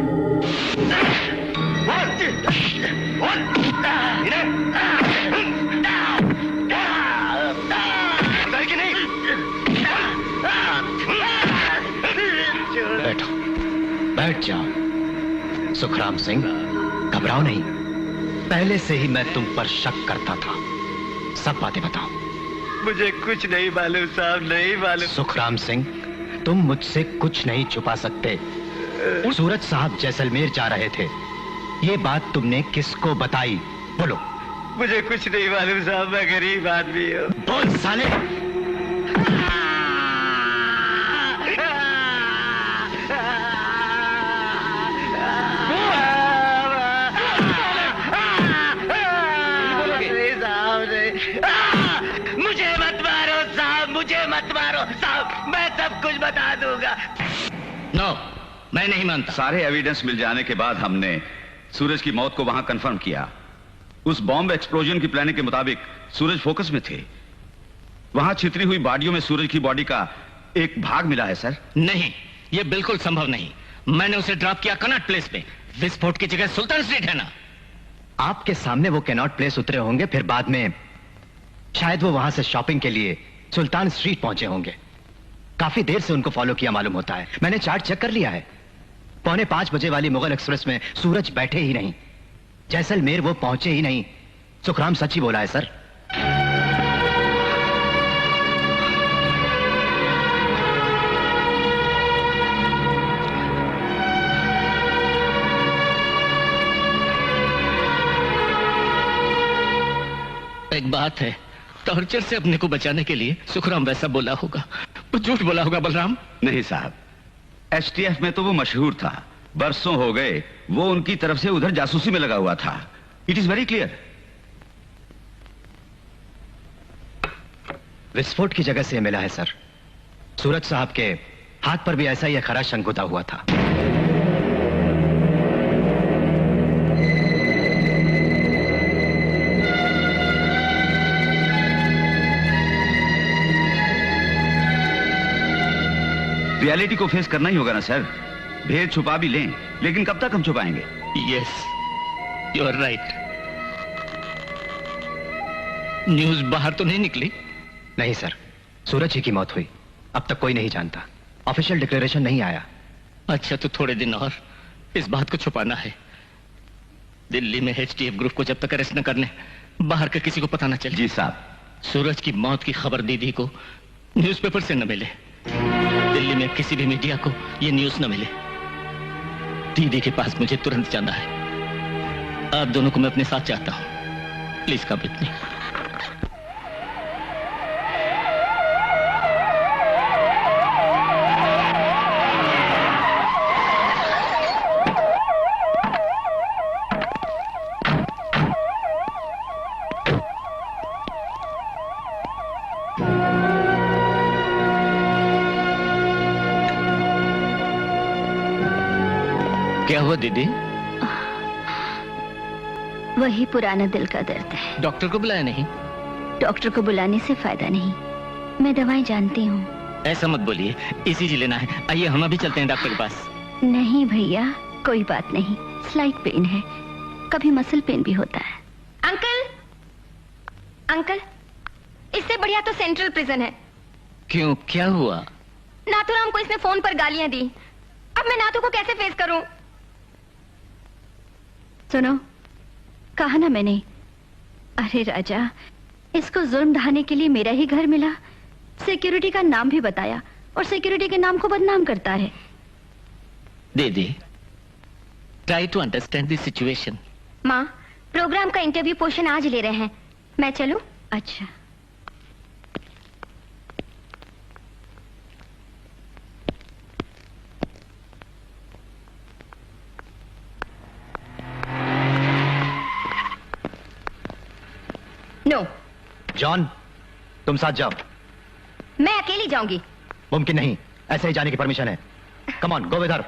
बैठो, बैठ जाओ। सुखराम सिंह, घबराओ नहीं। पहले से ही मैं तुम पर शक करता था। सब बातें बताओ। मुझे कुछ नहीं मालूम साहब, नहीं मालूम। सुखराम सिंह, तुम मुझसे कुछ नहीं छुपा सकते। सूरज साहब जैसलमेर जा रहे थे, ये बात तुमने किसको बताई? बोलो। मुझे कुछ नहीं मालूम साहब, मैं गरीब आदमी हूँ। बोल साले। मुझे मत मारो साहब, मुझे मत मारो साहब, मैं सब कुछ बता दूंगा। नो, मैं नहीं मानता। सारे एविडेंस मिल जाने के बाद हमने सूरज की मौत को वहां कंफर्म किया। उस बॉम्ब एक्सप्लोजन की प्लानिंग के मुताबिक सूरज फोकस में थे। वहां छितरी हुई बॉडियों में सूरज की बॉडी का एक भाग मिला है सर। नहीं, यह बिल्कुल संभव नहीं। मैंने उसे ड्रॉप किया कनॉट प्लेस पे। विस्फोट की जगह सुल्तान स्ट्रीट है ना। आपके सामने वो कैनॉट प्लेस उतरे होंगे, फिर बाद में शायद वो वहां से शॉपिंग के लिए सुल्तान स्ट्रीट पहुंचे होंगे। काफी देर से उनको फॉलो किया मालूम होता है। मैंने चार्ट चेक कर लिया है। 4:45 बजे वाली मुगल एक्सप्रेस में सूरज बैठे ही नहीं, जैसलमेर वो पहुंचे ही नहीं। सुखराम सच ही बोला है सर। एक बात है, टॉर्चर से अपने को बचाने के लिए सुखराम वैसा बोला होगा। वो झूठ बोला होगा बलराम। नहीं साहब, एसटीएफ में तो वो मशहूर था। बरसों हो गए वो उनकी तरफ से उधर जासूसी में लगा हुआ था। It is very clear. विस्फोट की जगह से मिला है सर। सूरज साहब के हाथ पर भी ऐसा ही खरा शंकुता हुआ था। रियलिटी को फेस करना ही होगा ना सर। भेद छुपा भी लें, लेकिन कब तक हम छुपाएंगे? Yes, you are right. News बाहर तो नहीं निकली? नहीं सर, सूरज ही की मौत हुई। अब तक कोई नहीं जानता। ऑफिशियल डिक्लेरेशन नहीं आया। अच्छा, तो थोड़े दिन और इस बात को छुपाना है। दिल्ली में एचटीएफ ग्रुप को जब तक अरेस्ट न करने, बाहर का किसी को पता न चले। जी साहब। सूरज की मौत की खबर दीदी को न्यूज़पेपर से न मिले, दिल्ली में किसी भी मीडिया को यह न्यूज न मिले। दीदी के पास मुझे तुरंत जाना है। आप दोनों को मैं अपने साथ चाहता हूं। Please come with me. क्या हुआ दीदी? वही पुराना दिल का दर्द है। डॉक्टर को बुलाया नहीं? डॉक्टर को बुलाने से फायदा नहीं। मैं दवाएं जानती हूँ। ऐसा मत बोलिए, इसीजी लेना है। आइए हम अभी चलते हैं डॉक्टर के पास। नहीं भैया, कोई बात नहीं। स्लाइट पेन है, कभी मसल पेन भी होता है। अंकल, अंकल, इससे बढ़िया तो सेंट्रल प्रिजन है। क्यों, क्या हुआ? नाथूराम को इसने फोन पर गालियां दी। अब मैं नाथू को कैसे फेस करूं? सुनो, कहा ना मैंने। अरे राजा, इसको जुर्म ढाने के लिए मेरा ही घर मिला। सिक्योरिटी का नाम भी बताया और सिक्योरिटी के नाम को बदनाम करता है। दीदी, try to understand the situation. माँ, प्रोग्राम का इंटरव्यू पोर्शन आज ले रहे हैं, मैं चलूं? अच्छा। नो। जॉन, तुम साथ जाओ। मैं अकेली जाऊंगी। मुमकिन नहीं, ऐसे ही जाने की परमिशन है। Come on, go with her.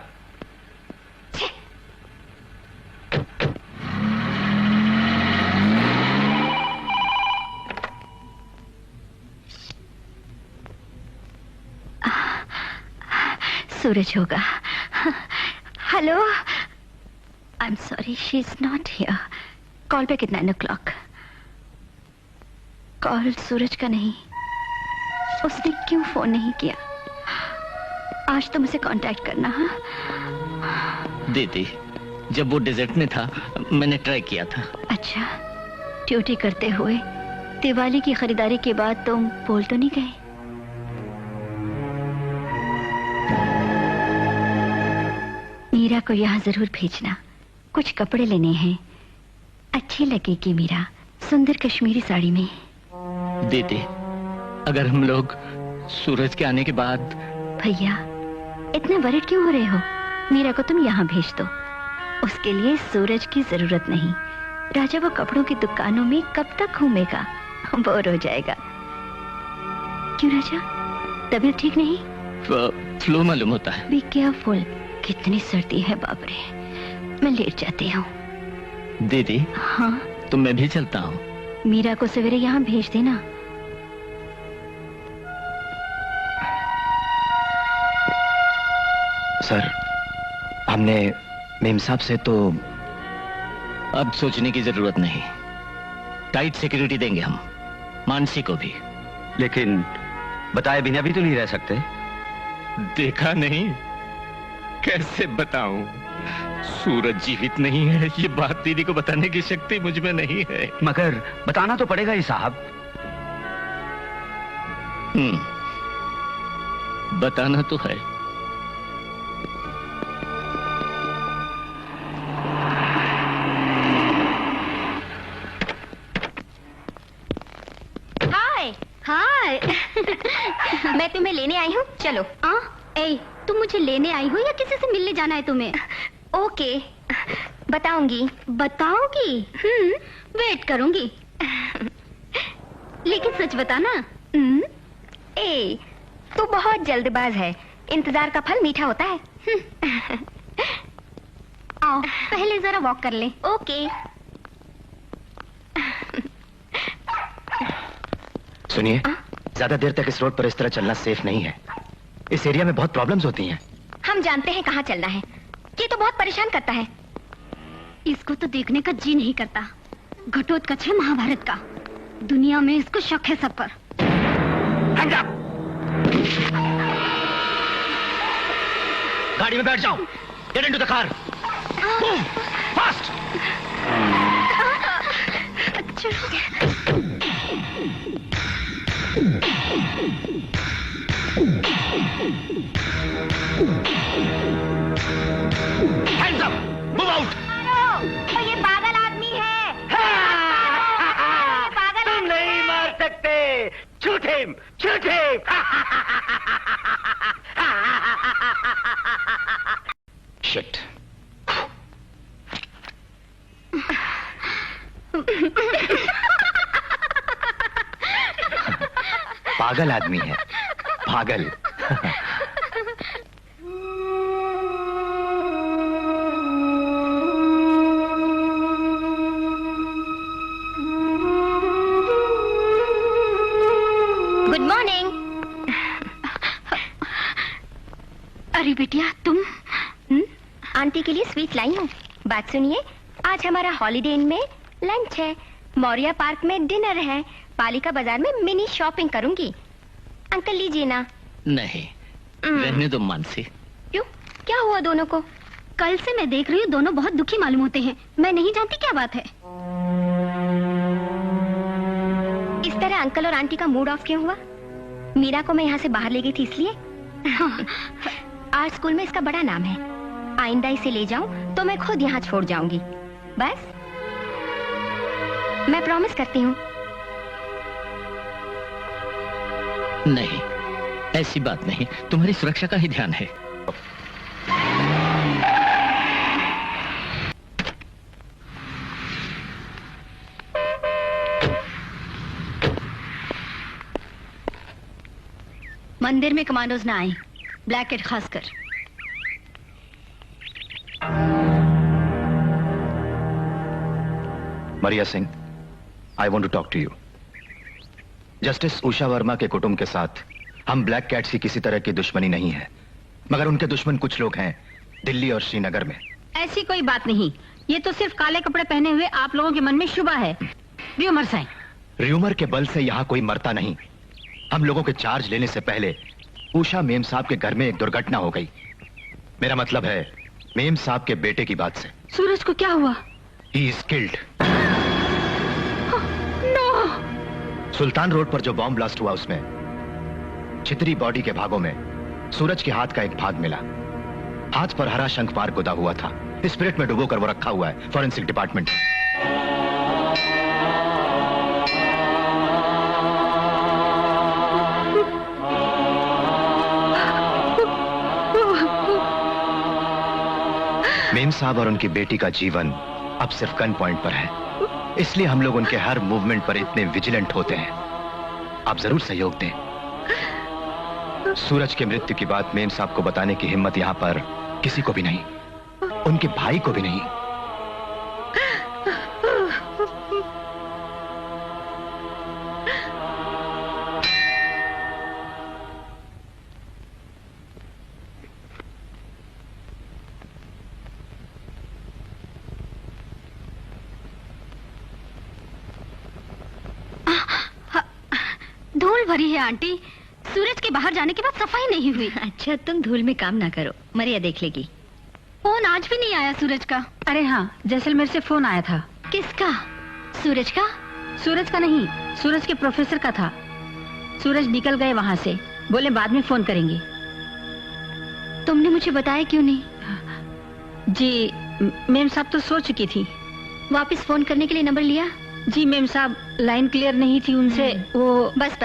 Suraj होगा। Hello, I am sorry, she is not here. Call back at 9 o'clock। Call Suraj का नहीं, उसने क्यों फोन नहीं किया? आज तो मुझे कांटेक्ट करना। हाँ दीदी, जब वो डेजर्ट में था मैंने ट्राई किया था। अच्छा, ड्यूटी करते हुए दिवाली की खरीदारी के बाद तुम बोल तो नहीं गए? मीरा को यहाँ जरूर भेजना, कुछ कपड़े लेने हैं। अच्छी लगेगी मीरा सुंदर कश्मीरी साड़ी में। दीदी, अगर हम लोग सूरज के आने के बाद। भैया, इतने वरिड क्यों हो रहे हो? मीरा को तुम यहाँ भेज दो, उसके लिए सूरज की जरूरत नहीं। राजा वो कपड़ों की दुकानों में कब तक घूमेगा, बोर हो जाएगा। क्यों राजा, तबीयत ठीक नहीं? फ्लू मालूम होता है। बी केयरफुल, कितनी सर्दी है बाप रे। मैं लेट जाती हूँ। दीदी। हाँ तो मैं भी चलता हूँ। मीरा को सवेरे यहाँ भेज देना। सर, हमने मेम साहब से तो। अब सोचने की जरूरत नहीं, टाइट सिक्योरिटी देंगे हम, मानसी को भी। लेकिन बताए बिना भी तो नहीं रह सकते। देखा नहीं, कैसे बताऊं? सूरज जीवित नहीं है, ये बात दीदी को बताने की शक्ति मुझ में नहीं है। मगर बताना तो पड़ेगा ही साहब। बताना तो है। हाय हाय मैं तुम्हें लेने आई हूँ, चलो। ए, तुम मुझे लेने आई हो या किसी से मिलने जाना है तुम्हें? ओके, बताऊंगी। बताओगी? वेट करूंगी। लेकिन सच बताना। ए, तू बहुत जल्दबाज है, इंतजार का फल मीठा होता है। आओ, पहले जरा वॉक कर ले। ओके। सुनिए, ज्यादा देर तक इस रोड पर इस तरह चलना सेफ नहीं है। इस एरिया में बहुत प्रॉब्लम्स होती हैं। हम जानते हैं कहाँ चलना है, ये तो बहुत परेशान करता है। इसको तो देखने का जी नहीं करता। घटोत्कच है महाभारत का, दुनिया में इसको शक है सब पर। गाड़ी में बैठ जाओ। Get into the car. Move fast. Hands up. Move out. तो ये पागल आदमी है। पागल तुम नहीं मार सकते। Shoot him. Shoot him. Shit. पागल आदमी है, पागल। Good morning. अरे बिटिया तुम। आंटी के लिए स्वीट लाई हूँ। बात सुनिए, आज हमारा हॉलीडे इन में लंच है, मौर्या पार्क में डिनर है, पालिका बाजार में मिनी शॉपिंग करूंगी। अंकल लीजिए ना। नहीं, रहने दो मानसी। क्यों, क्या हुआ दोनों को? कल से मैं देख रही हूँ दोनों बहुत दुखी मालूम होते हैं। मैं नहीं जानती क्या बात है। इस तरह अंकल और आंटी का मूड ऑफ क्यों हुआ? मीरा को मैं यहाँ से बाहर ले गई थी इसलिए। आज स्कूल में इसका बड़ा नाम है, आइंदा इसे ले जाऊं तो मैं खुद यहाँ छोड़ जाऊंगी। बस मैं प्रॉमिस करती हूँ। नहीं, ऐसी बात नहीं, तुम्हारी सुरक्षा का ही ध्यान है। मंदिर में कमांडोज ना आए, ब्लैक कैट खासकर। Maria Singh, I want to talk to you. Justice Usha Verma के कुटुंब के साथ हम ब्लैक कैट्स की किसी तरह की दुश्मनी नहीं है। मगर उनके दुश्मन कुछ लोग हैं दिल्ली और श्रीनगर में। ऐसी कोई बात नहीं, ये तो सिर्फ काले कपड़े पहने हुए आप लोगों के मन में शुबा है। र्यूमर्स हैं। र्यूमर के बल से यहाँ कोई मरता नहीं। हम लोगों के चार्ज लेने से पहले उषा मेम साहब के घर में एक दुर्घटना हो गई। मेरा मतलब है मेम साहब के बेटे की बात से। सूरज को क्या हुआ? He is killed. No. Sultan road पर जो बॉम्ब ब्लास्ट हुआ उसमें छितरी बॉडी के भागों में सूरज के हाथ का एक भाग मिला। हाथ पर हरा शंख मार्क गुदा हुआ था। स्पिरिट में डुबोकर वो रखा हुआ है फॉरेंसिक डिपार्टमेंट। मेम साहब और उनकी बेटी का जीवन अब सिर्फ गन पॉइंट पर है, इसलिए हम लोग उनके हर मूवमेंट पर इतने विजिलेंट होते हैं। आप जरूर सहयोग दें। सूरज के मृत्यु की बात मेम साहब को बताने की हिम्मत यहां पर किसी को भी नहीं, उनके भाई को भी नहीं। धूल भरी है आंटी। सूरज के बाहर जाने के बाद सफाई नहीं हुई। अच्छा तुम धूल में काम ना करो, मरिया देख लेगी। फोन आज भी नहीं आया सूरज का। अरे हाँ, जैसलमेर से फोन आया था। किसका? सूरज का? सूरज का नहीं, सूरज के प्रोफेसर का था। सूरज निकल गए वहाँ से, बोले बाद में फोन करेंगे। तुमने मुझे बताया क्यों नहीं? जी मेम साहब तो सो चुकी थी। वापस फोन करने के लिए नंबर लिया? जी मेम साहब, लाइन क्लियर नहीं थी उनसे। वो बस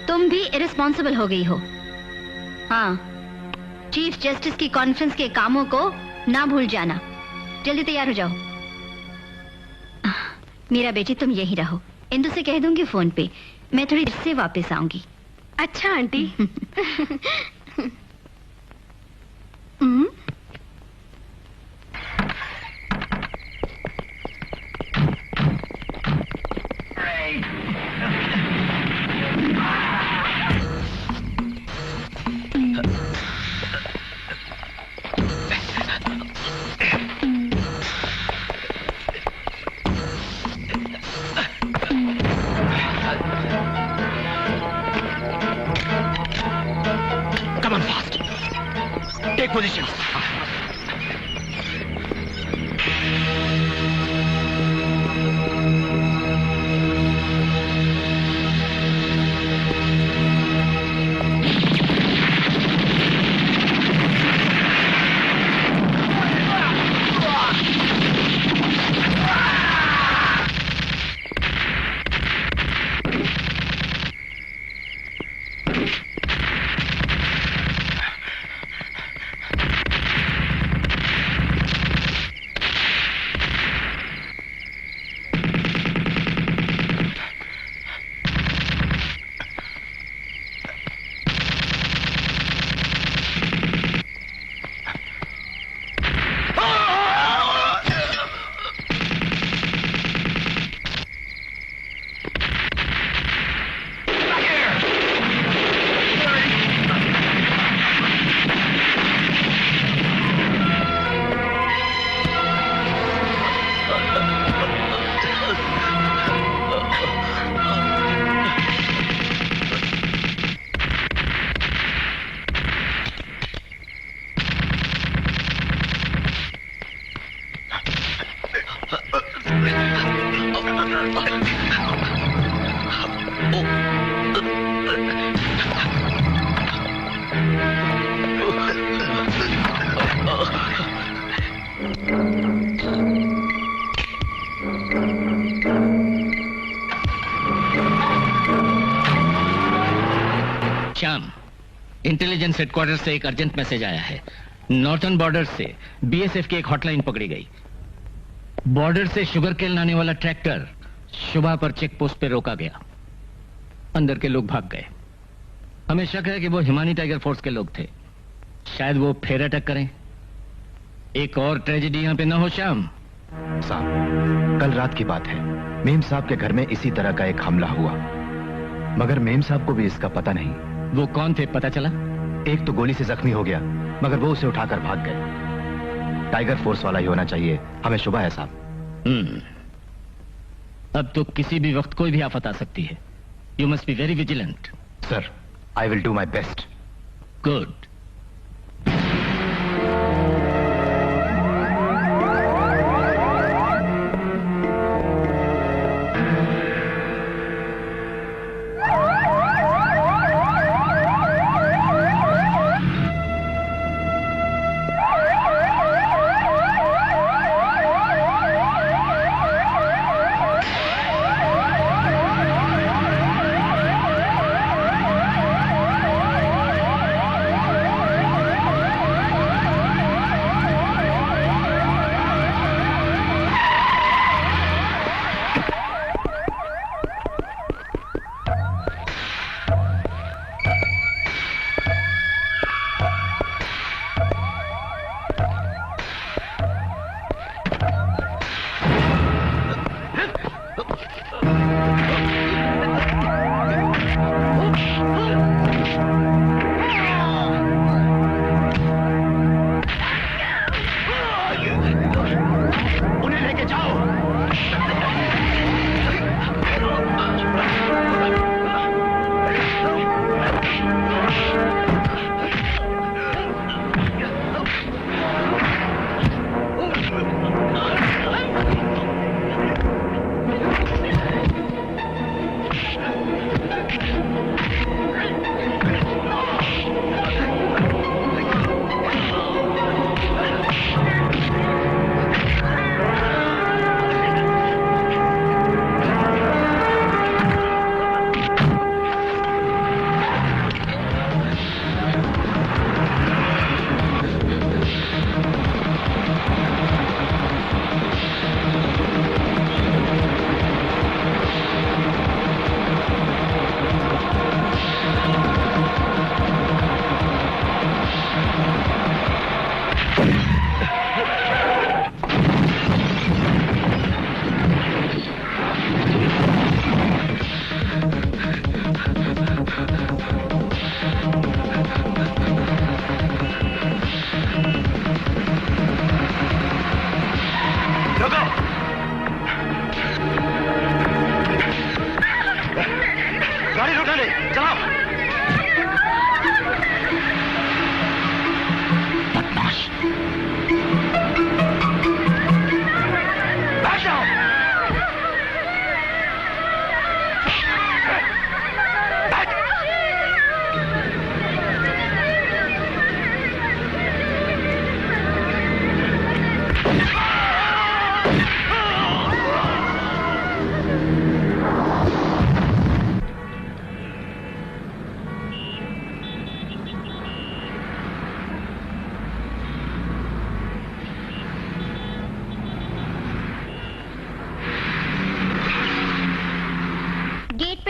तुम भी इरेस्पॉन्सिबल हो गई हो। हाँ, चीफ जस्टिस की कॉन्फ्रेंस के कामों को ना भूल जाना। जल्दी तैयार हो जाओ। मेरा बेटी तुम यही रहो, इंदु से कह दूंगी फोन पे, मैं थोड़ी देर से वापस आऊंगी। अच्छा aunty. Come on fast. Take position. Shyam, intelligence headquarter से एक अर्जेंट मैसेज आया है। नॉर्थर्न बॉर्डर से बीएसएफ की एक हॉटलाइन पकड़ी गई। बॉर्डर से शुगर केन लाने वाला ट्रैक्टर सुबह पर चेक पोस्ट पे रोका गया। अंदर के लोग भाग गए। हमें शक है कि वो हिमानी टाइगर फोर्स के लोग थे। शायद वो फिर अटैक करें। एक और ट्रेजेडी यहाँ पे ना हो श्याम। साहब, कल रात की बात है, मेम साहब के घर में इसी तरह का एक हमला हुआ, मगर मेम साहब को भी इसका पता नहीं। वो कौन थे पता चला? एक तो गोली से जख्मी हो गया, मगर वो उसे उठाकर भाग गए। टाइगर फोर्स वाला ही होना चाहिए, हमें शुबा है साहब। अब तो किसी भी वक्त कोई भी आफत आ सकती है। You must be very vigilant. Sir, I will do my best. Good.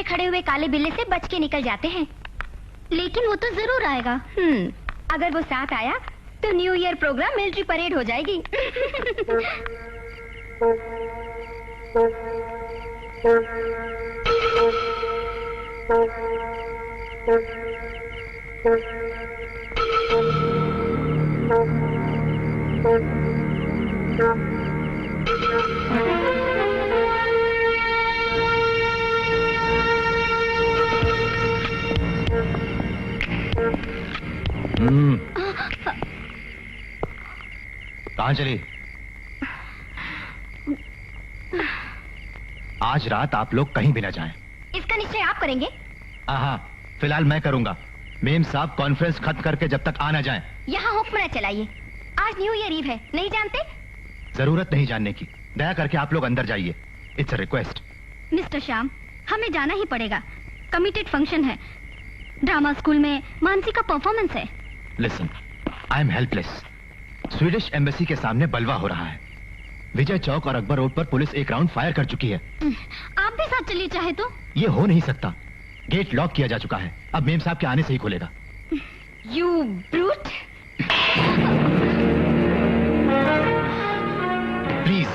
खड़े हुए काले बिल्ले से बच के निकल जाते हैं, लेकिन वो तो जरूर आएगा। अगर वो साथ आया तो new year programme military parade हो जाएगी। कहाँ चली? आज रात आप लोग कहीं भी ना जाएं। इसका निश्चय आप करेंगे? हाँ, फिलहाल मैं करूंगा। मेम साहब कॉन्फ्रेंस खत्म करके जब तक आ ना जाएं। यहाँ हुक्म न चलाइए। आज न्यू ईयर ईव है, नहीं जानते? जरूरत नहीं जानने की, दया करके आप लोग अंदर जाइए। It's a request. Mister Shyam, हमें जाना ही पड़ेगा। कमिटेड फंक्शन है, ड्रामा स्कूल में मानसी का परफॉर्मेंस है। Listen, I am helpless. Swedish embassy के सामने बलवा हो रहा है। विजय चौक और अकबर रोड पर पुलिस एक राउंड फायर कर चुकी है। आप भी साथ चलिए चाहे तो। ये हो नहीं सकता, गेट लॉक किया जा चुका है। अब मेम साहब के आने से ही खुलेगा। You brute. प्लीज।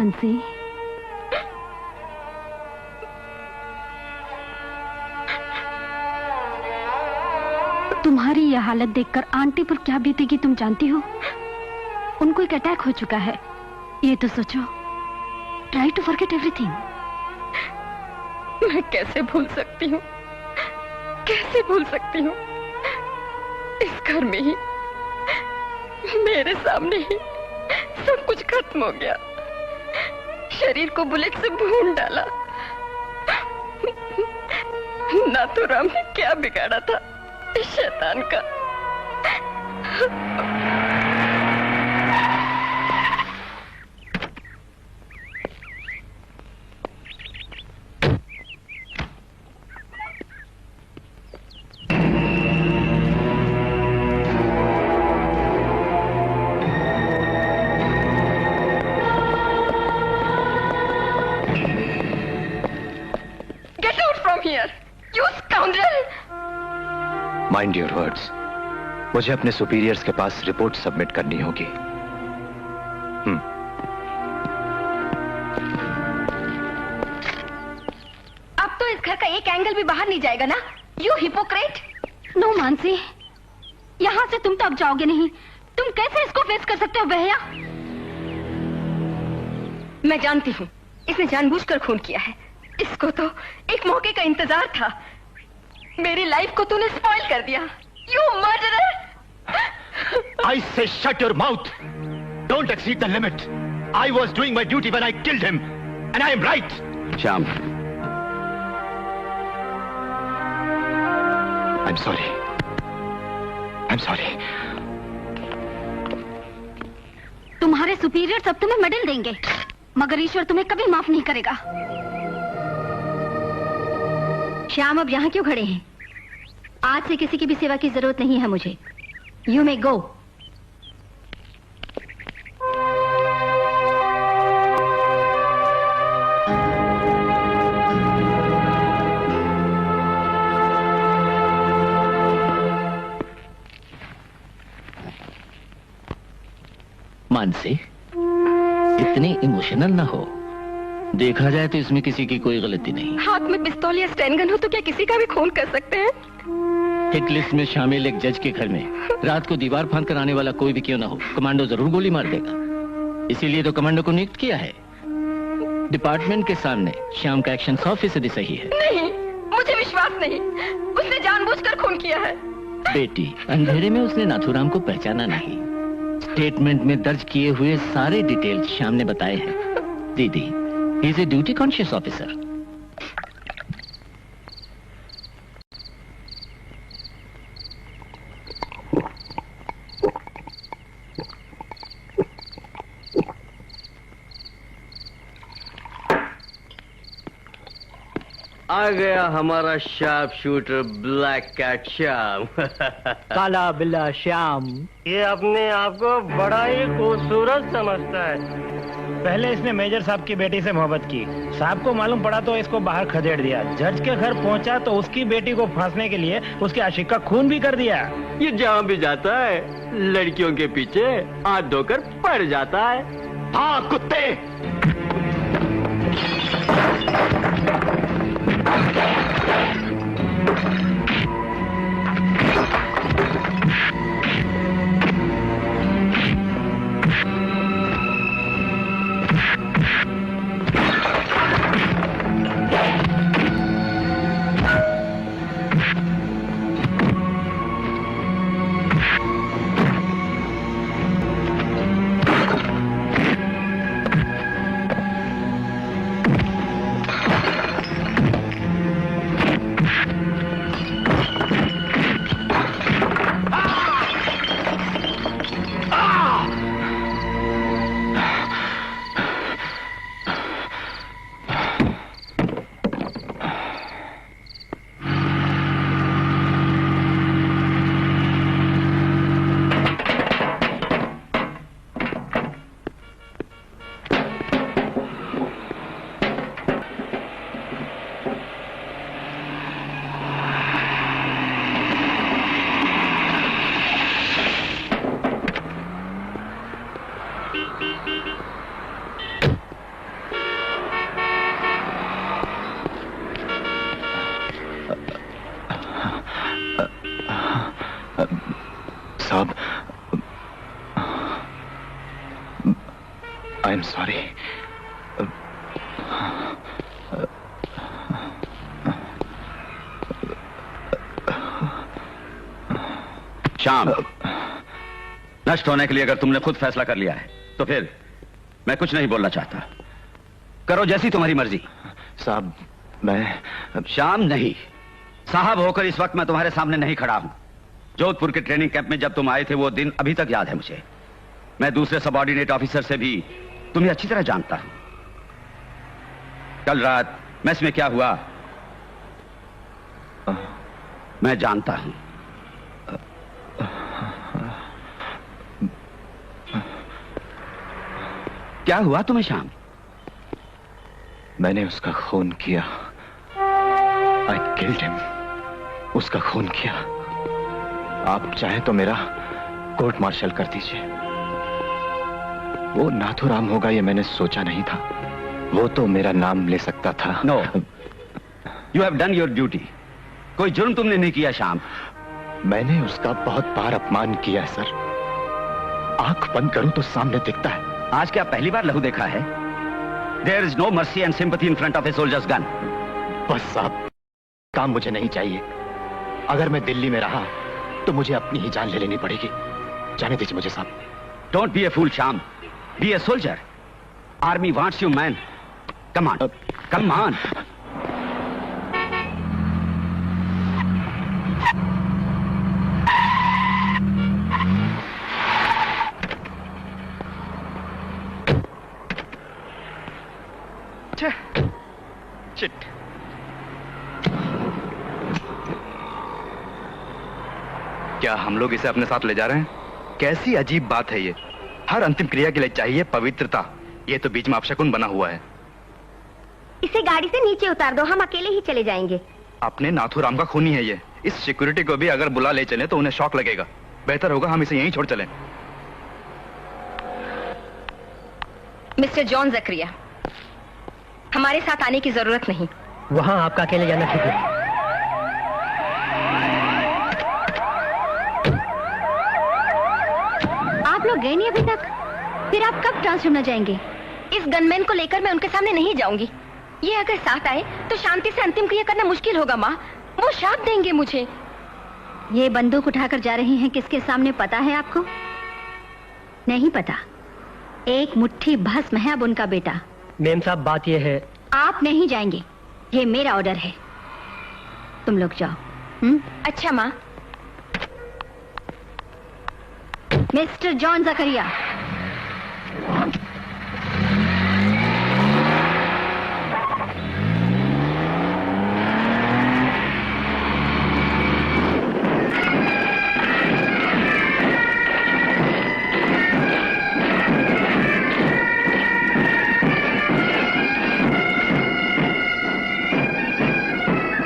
मानसी, तुम्हारी यह हालत देखकर आंटी पर क्या बीतेगी तुम जानती हो? उनको एक अटैक हो चुका है, ये तो सोचो। Try to forget everything. मैं कैसे भूल सकती हूँ, कैसे भूल सकती हूँ? इस घर में ही, मेरे सामने ही सब कुछ खत्म हो गया। शरीर को बुलेट से भून डाला। नाथूराम ने क्या बिगाड़ा था इस शैतान का? Get out from here, you scoundrel! Mind your words. मुझे अपने सुपीरियर्स के पास रिपोर्ट सबमिट करनी होगी। अब तो इस घर का एक एंगल भी बाहर नहीं जाएगा ना, यू हिपोक्रेट। नो मानसी, यहाँ से तुम तो अब जाओगे नहीं। तुम कैसे इसको फेस कर सकते हो भैया? मैं जानती हूँ इसने जानबूझकर खून किया है। इसको तो एक मौके का इंतजार था। मेरी लाइफ को तूने स्पॉइल कर दिया। You murderer! I say shut your mouth. Don't exceed the limit. I was doing my duty when I killed him, and I am right. Shyam, I'm sorry. I'm sorry. तुम्हारे सुपीरियर सब तुम्हें मेडल देंगे, मगर ईश्वर तुम्हें कभी माफ नहीं करेगा। श्याम, अब यहाँ क्यों खड़े हैं? आज से किसी की भी सेवा की जरूरत नहीं है मुझे। यू मे गो। मानसी, इतनी इमोशनल ना हो। देखा जाए तो इसमें किसी की कोई गलती नहीं। हाथ में पिस्तौल या स्टैन गन हो तो क्या किसी का भी खून कर सकते हैं? हिट लिस्ट में शामिल एक जज के घर में रात को दीवार फांद कर आने वाला कोई भी क्यों ना हो, कमांडो जरूर गोली मार देगा। इसीलिए तो कमांडो को नियुक्त किया है। डिपार्टमेंट के सामने श्याम का एक्शन 100% सही है। नहीं, मुझे विश्वास नहीं। उसने जानबूझकर खून किया है। बेटी, अंधेरे में उसने नाथूराम को पहचाना नहीं। स्टेटमेंट में दर्ज किए हुए सारे डिटेल्स श्याम ने बताए हैं। दीदी, he is a duty conscious officer. आ गया हमारा sharp shooter black cat Shyam. काला बिल्ला श्याम। ये अपने आप को बड़ा ही खूबसूरत समझता है। पहले इसने मेजर साहब की बेटी से मोहब्बत की। साहब को मालूम पड़ा तो इसको बाहर खदेड़ दिया। जज के घर पहुंचा तो उसकी बेटी को फांसने के लिए उसके आशिक का खून भी कर दिया। ये जहाँ भी जाता है लड़कियों के पीछे हाथ धोकर पड़ जाता है। हाँ कुत्ते! साहब, आई एम सॉरी। श्याम, नष्ट होने के लिए अगर तुमने खुद फैसला कर लिया है तो फिर मैं कुछ नहीं बोलना चाहता। करो जैसी तुम्हारी मर्जी। साहब, मैं श्याम नहीं, साहब होकर इस वक्त मैं तुम्हारे सामने नहीं खड़ा हूं। जोधपुर के ट्रेनिंग कैंप में जब तुम आए थे वो दिन अभी तक याद है मुझे। मैं दूसरे सबऑर्डिनेट ऑफिसर से भी तुम्हें अच्छी तरह जानता हूं। कल रात मेस में क्या हुआ मैं जानता हूं। क्या हुआ तुम्हें श्याम? मैंने उसका खून किया। I killed him. उसका खून किया। आप चाहें तो मेरा कोर्ट मार्शल कर दीजिए। वो नाथुराम होगा ये मैंने सोचा नहीं था। वो तो मेरा नाम ले सकता था। No, you have done your duty. कोई जुर्म तुमने नहीं किया श्याम। मैंने उसका बहुत बार अपमान किया है सर। आंख बंद करूं तो सामने दिखता है। आज क्या पहली बार लहू देखा है? There is no mercy and sympathy in front of a soldier's gun. बस साहब, काम मुझे नहीं चाहिए। अगर मैं दिल्ली में रहा तो मुझे अपनी ही जान ले लेनी पड़ेगी। जाने दीजिए मुझे साहब। Don't be a fool, Sham. Be a soldier. Army wants you, man. Come on. Come on. Shit. क्या हम लोग इसे अपने साथ ले जा रहे हैं? कैसी अजीब बात है ये। हर अंतिम क्रिया के लिए चाहिए पवित्रता। ये तो बीच में अपशकुन बना हुआ है। इसे गाड़ी से नीचे उतार दो, हम अकेले ही चले जाएंगे। अपने नाथुराम का खूनी है ये। इस सिक्योरिटी को भी अगर बुला ले चले तो उन्हें शॉक लगेगा। बेहतर होगा हम इसे यहीं छोड़ चलें। मिस्टर जॉन जकरिया, हमारे साथ आने की जरूरत नहीं। वहां आपका अकेले जाना ठीक है। आप लोग गए नहीं अभी तक? फिर आप कब ट्रांसफर में जाएंगे? इस गनमैन को लेकर मैं उनके सामने नहीं जाऊंगी। ये अगर साथ आए तो शांति से अंतिम क्रिया करना मुश्किल होगा माँ। वो श्राप देंगे मुझे। ये बंदूक उठाकर जा रही हैं किसके सामने पता है आपको? नहीं पता। एक मुट्ठी भस्म है अब उनका बेटा। मेम साहब, बात ये है, आप नहीं जाएंगे। ये मेरा ऑर्डर है। तुम लोग जाओ। अच्छा माँ। Mister John Zakaria,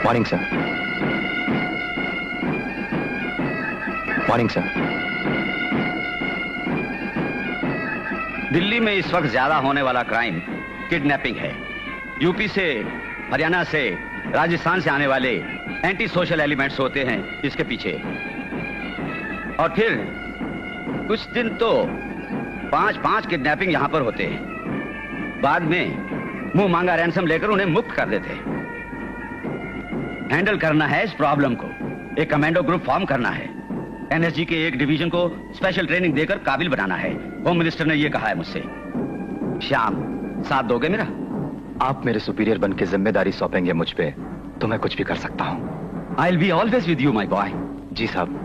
morning sir. Morning sir. Delhi में इस वक्त ज्यादा होने वाला क्राइम किडनैपिंग है। यूपी से, हरियाणा से, राजस्थान से आने वाले एंटी सोशल एलिमेंट्स होते हैं इसके पीछे। और फिर कुछ दिन तो 5-5 किडनैपिंग यहां पर होते हैं। बाद में मुंह मांगा रैंसम लेकर उन्हें मुक्त कर देते हैं। हैंडल करना है इस प्रॉब्लम को। एक कमांडो ग्रुप फॉर्म करना है। एनएसजी के एक डिवीजन को स्पेशल ट्रेनिंग देकर काबिल बनाना है। होम मिनिस्टर ने यह कहा है मुझसे। श्याम, साथ दोगे मेरा? आप मेरे सुपीरियर बन के जिम्मेदारी सौंपेंगे मुझ पे तो मैं कुछ भी कर सकता हूं। I will be always with you my boy. जी साहब।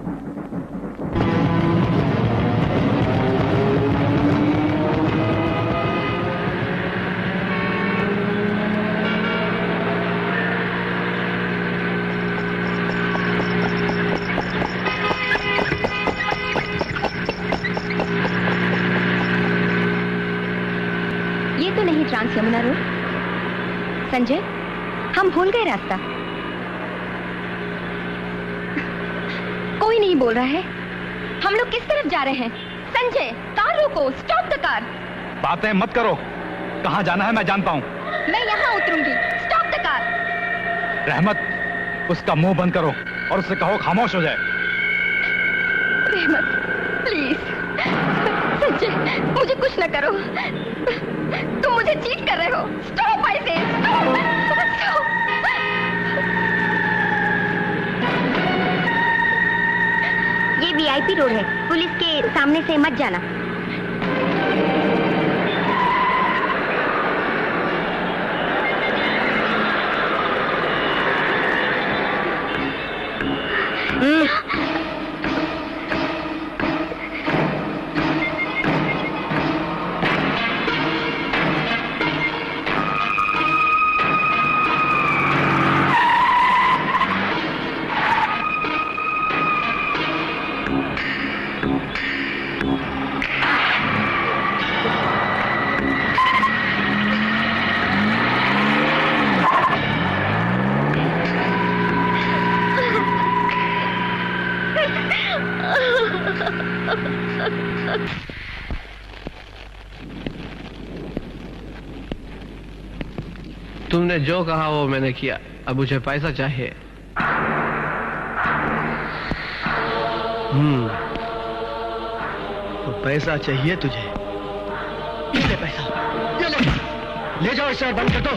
Trans Yamuna road. संजय, हम भूल गए रास्ता। कोई नहीं बोल रहा है। हम लोग किस तरफ जा रहे हैं? संजय, कार रोको, स्टॉप द कार। बातें मत करो। कहां जाना है मैं जानता हूं। मैं यहां उतरूंगी। Stop the car. रहमत, उसका मुंह बंद करो और उससे कहो खामोश हो जाए। रहमत, प्लीज संजय, मुझे कुछ न करो। तुम मुझे चीट कर रहे हो। स्टॉप आई से, स्टॉप। ये वीआईपी रोड है, पुलिस के सामने से मत जाना। तुमने जो कहा वो मैंने किया। अब मुझे पैसा चाहिए। तो पैसा चाहिए तुझे? ये ले पैसा, ये ले जाओ इसे और बंद कर दो।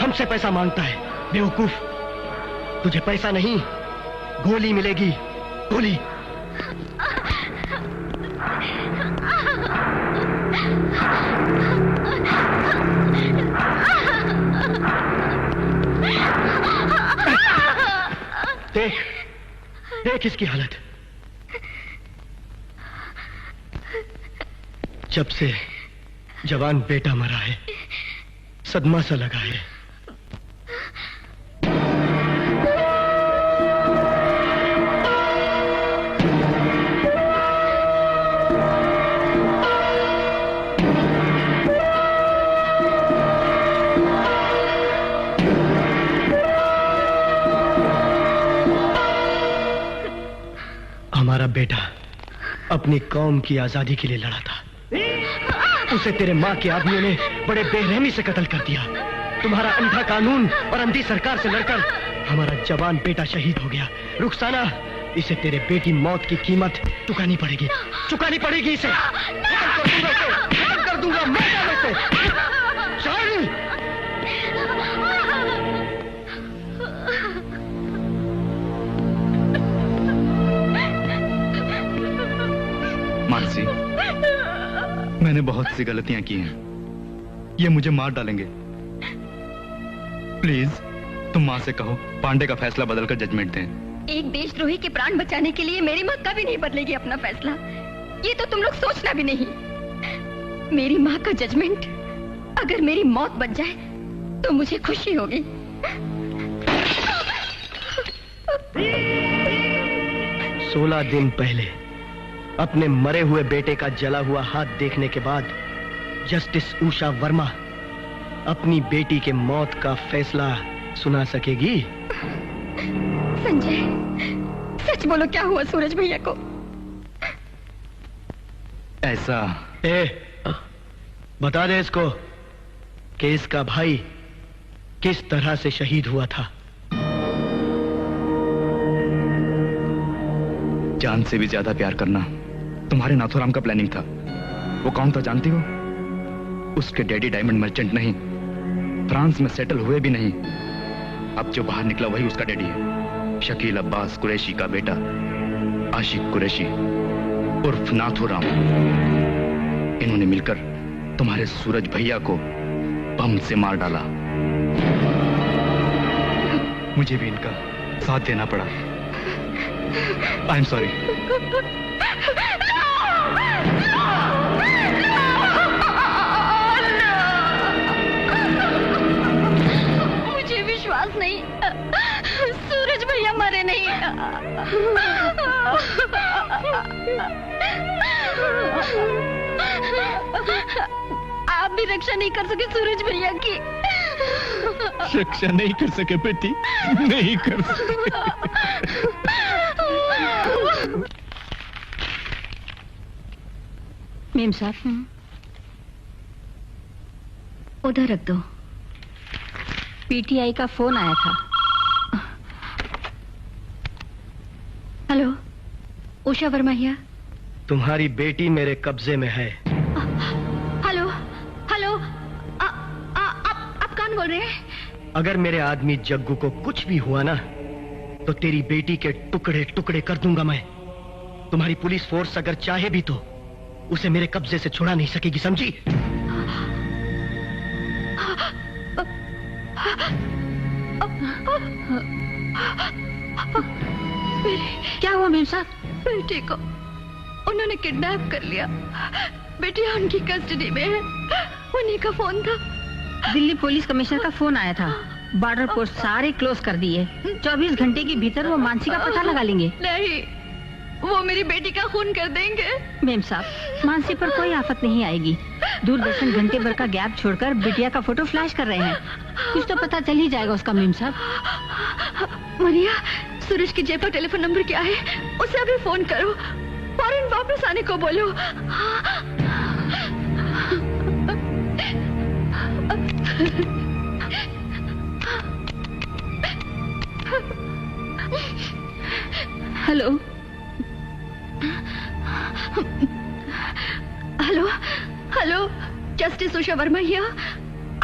हमसे पैसा मांगता है बेवकूफ। तुझे पैसा नहीं, गोली मिलेगी, गोली। देख देख इसकी हालत। जब से जवान बेटा मरा है, सदमा सा लगा है। हमारा बेटा अपनी कौम की आजादी के लिए लड़ा था। उसे तेरे माँ के आदमियों ने बड़े बेरहमी से कत्ल कर दिया। तुम्हारा अंधा कानून और अंधी सरकार से लड़कर हमारा जवान बेटा शहीद हो गया। रुखसाना, इसे तेरे बेटी मौत की कीमत चुकानी पड़ेगी, चुकानी पड़ेगी इसे। खत्म कर दूंगा मैं इसे। शाहिद! मानसी, मैंने बहुत सी गलतियां की हैं। ये मुझे मार डालेंगे। प्लीज तुम माँ से कहो पांडे का फैसला बदलकर जजमेंट दें। एक देशद्रोही के प्राण बचाने के लिए मेरी माँ कभी नहीं बदलेगी अपना फैसला। ये तो तुम लोग सोचना भी नहीं। मेरी माँ का जजमेंट, अगर मेरी मौत बच जाए तो मुझे खुशी होगी। 16 दिन पहले अपने मरे हुए बेटे का जला हुआ हाथ देखने के बाद जस्टिस उषा वर्मा अपनी बेटी के मौत का फैसला सुना सकेगी? संजय, सच बोलो, क्या हुआ सूरज भैया को? ऐसा बता दे इसको कि इसका भाई किस तरह से शहीद हुआ था। जान से भी ज्यादा प्यार करना तुम्हारे नाथुराम का प्लानिंग था। वो कौन था जानती हो? उसके डैडी डायमंड मर्चेंट नहीं, फ्रांस में सेटल हुए भी नहीं। अब जो बाहर निकला वही उसका डैडी है। शकील अब्बास कुरैशी का बेटा आशिक कुरैशी उर्फ नाथुराम। इन्होंने मिलकर तुम्हारे सूरज भैया को बम से मार डाला। मुझे भी इनका साथ देना पड़ा। आई एम सॉरी। मुझे विश्वास नहीं, सूरज भैया मरे नहीं। आप भी रक्षा नहीं कर सके सूरज भैया की। रक्षा नहीं कर सके बेटी, नहीं कर सके। मेम साहब, उधर रख दो। पीटीआई का फोन आया था। Hello, Usha Verma here. तुम्हारी बेटी मेरे कब्जे में है। हेलो हेलो, आप कौन बोल रहे हैं? अगर मेरे आदमी जग्गू को कुछ भी हुआ ना तो तेरी बेटी के टुकड़े टुकड़े कर दूंगा मैं। तुम्हारी पुलिस फोर्स अगर चाहे भी तो उसे मेरे कब्जे से छुड़ा नहीं सकेगी, समझी? क्या हुआ मेम साहब? बेटी को उन्होंने किडनैप कर लिया। बेटिया उनकी कस्टडी में है। उन्हीं का फोन था। दिल्ली पुलिस कमिश्नर का फोन आया था। बॉर्डर पोस्ट सारे क्लोज कर दिए। 24 घंटे के भीतर वो मानसी का पता लगा लेंगे। नहीं, वो मेरी बेटी का खून कर देंगे। मेम साहब, मानसी पर कोई आफत नहीं आएगी। दूरदर्शन घंटे भर का गैप छोड़कर बिटिया का फोटो फ्लैश कर रहे हैं। कुछ तो पता चल ही जाएगा उसका। मेम साहब, मरिया, सूरज की जेब का टेलीफोन नंबर क्या है? उसे अभी फोन करो। फौरन वापस आने को बोलो। Hello hello hello, justice Usha Verma here.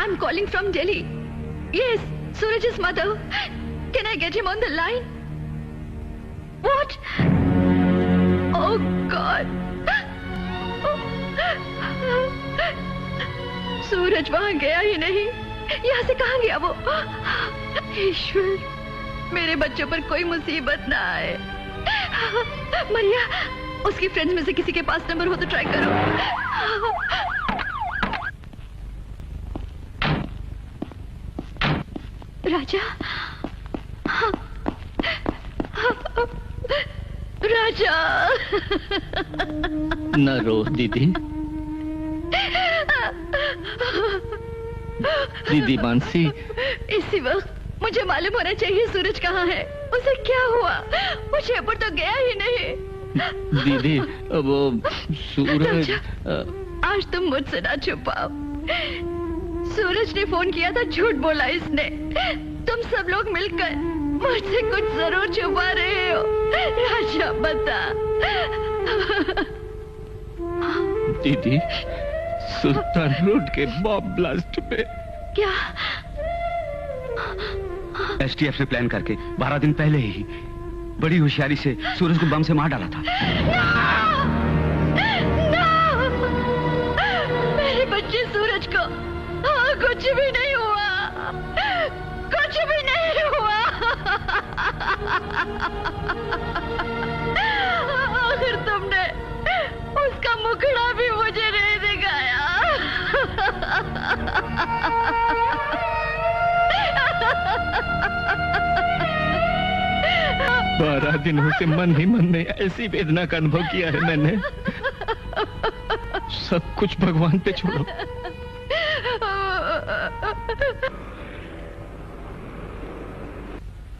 I am calling from Delhi. Yes, Suraj's mother. Can I get him on the line? What? Oh God! सूरज वहां गया ही नहीं। यहाँ से कहाँ गया वो? ईश्वर, मेरे बच्चों पर कोई मुसीबत ना आए। मरिया, उसकी फ्रेंड्स में से किसी के पास नंबर हो तो ट्राई करो। राजा, राजा। न रो दीदी। दीदी मानसी, इसी वक्त मुझे मालूम होना चाहिए सूरज कहाँ है। उसे क्या हुआ? वो जयपुर तो गया ही नहीं। दीदी वो सूरज। आज तुम मुझसे ना छुपाओ। सूरज ने फोन किया था, झूठ बोला इसने। तुम सब लोग मिलकर मुझसे कुछ जरूर छुपा रहे हो। राजा बता। दीदी, सुल्तान रोड के बॉम्ब ब्लास्ट पे। क्या? एसटीएफ ने प्लान करके 12 दिन पहले ही बड़ी होशियारी से सूरज को बम से मार डाला था। मेरे बच्चे सूरज को कुछ भी नहीं हुआ। कुछ भी नहीं हुआ। आखिर तुमने उसका मुखड़ा भी मुझे नहीं दिखाया। 12 दिनों से मन ही मन में ऐसी वेदना का अनुभव किया है मैंने। सब कुछ भगवान पे छोड़ो।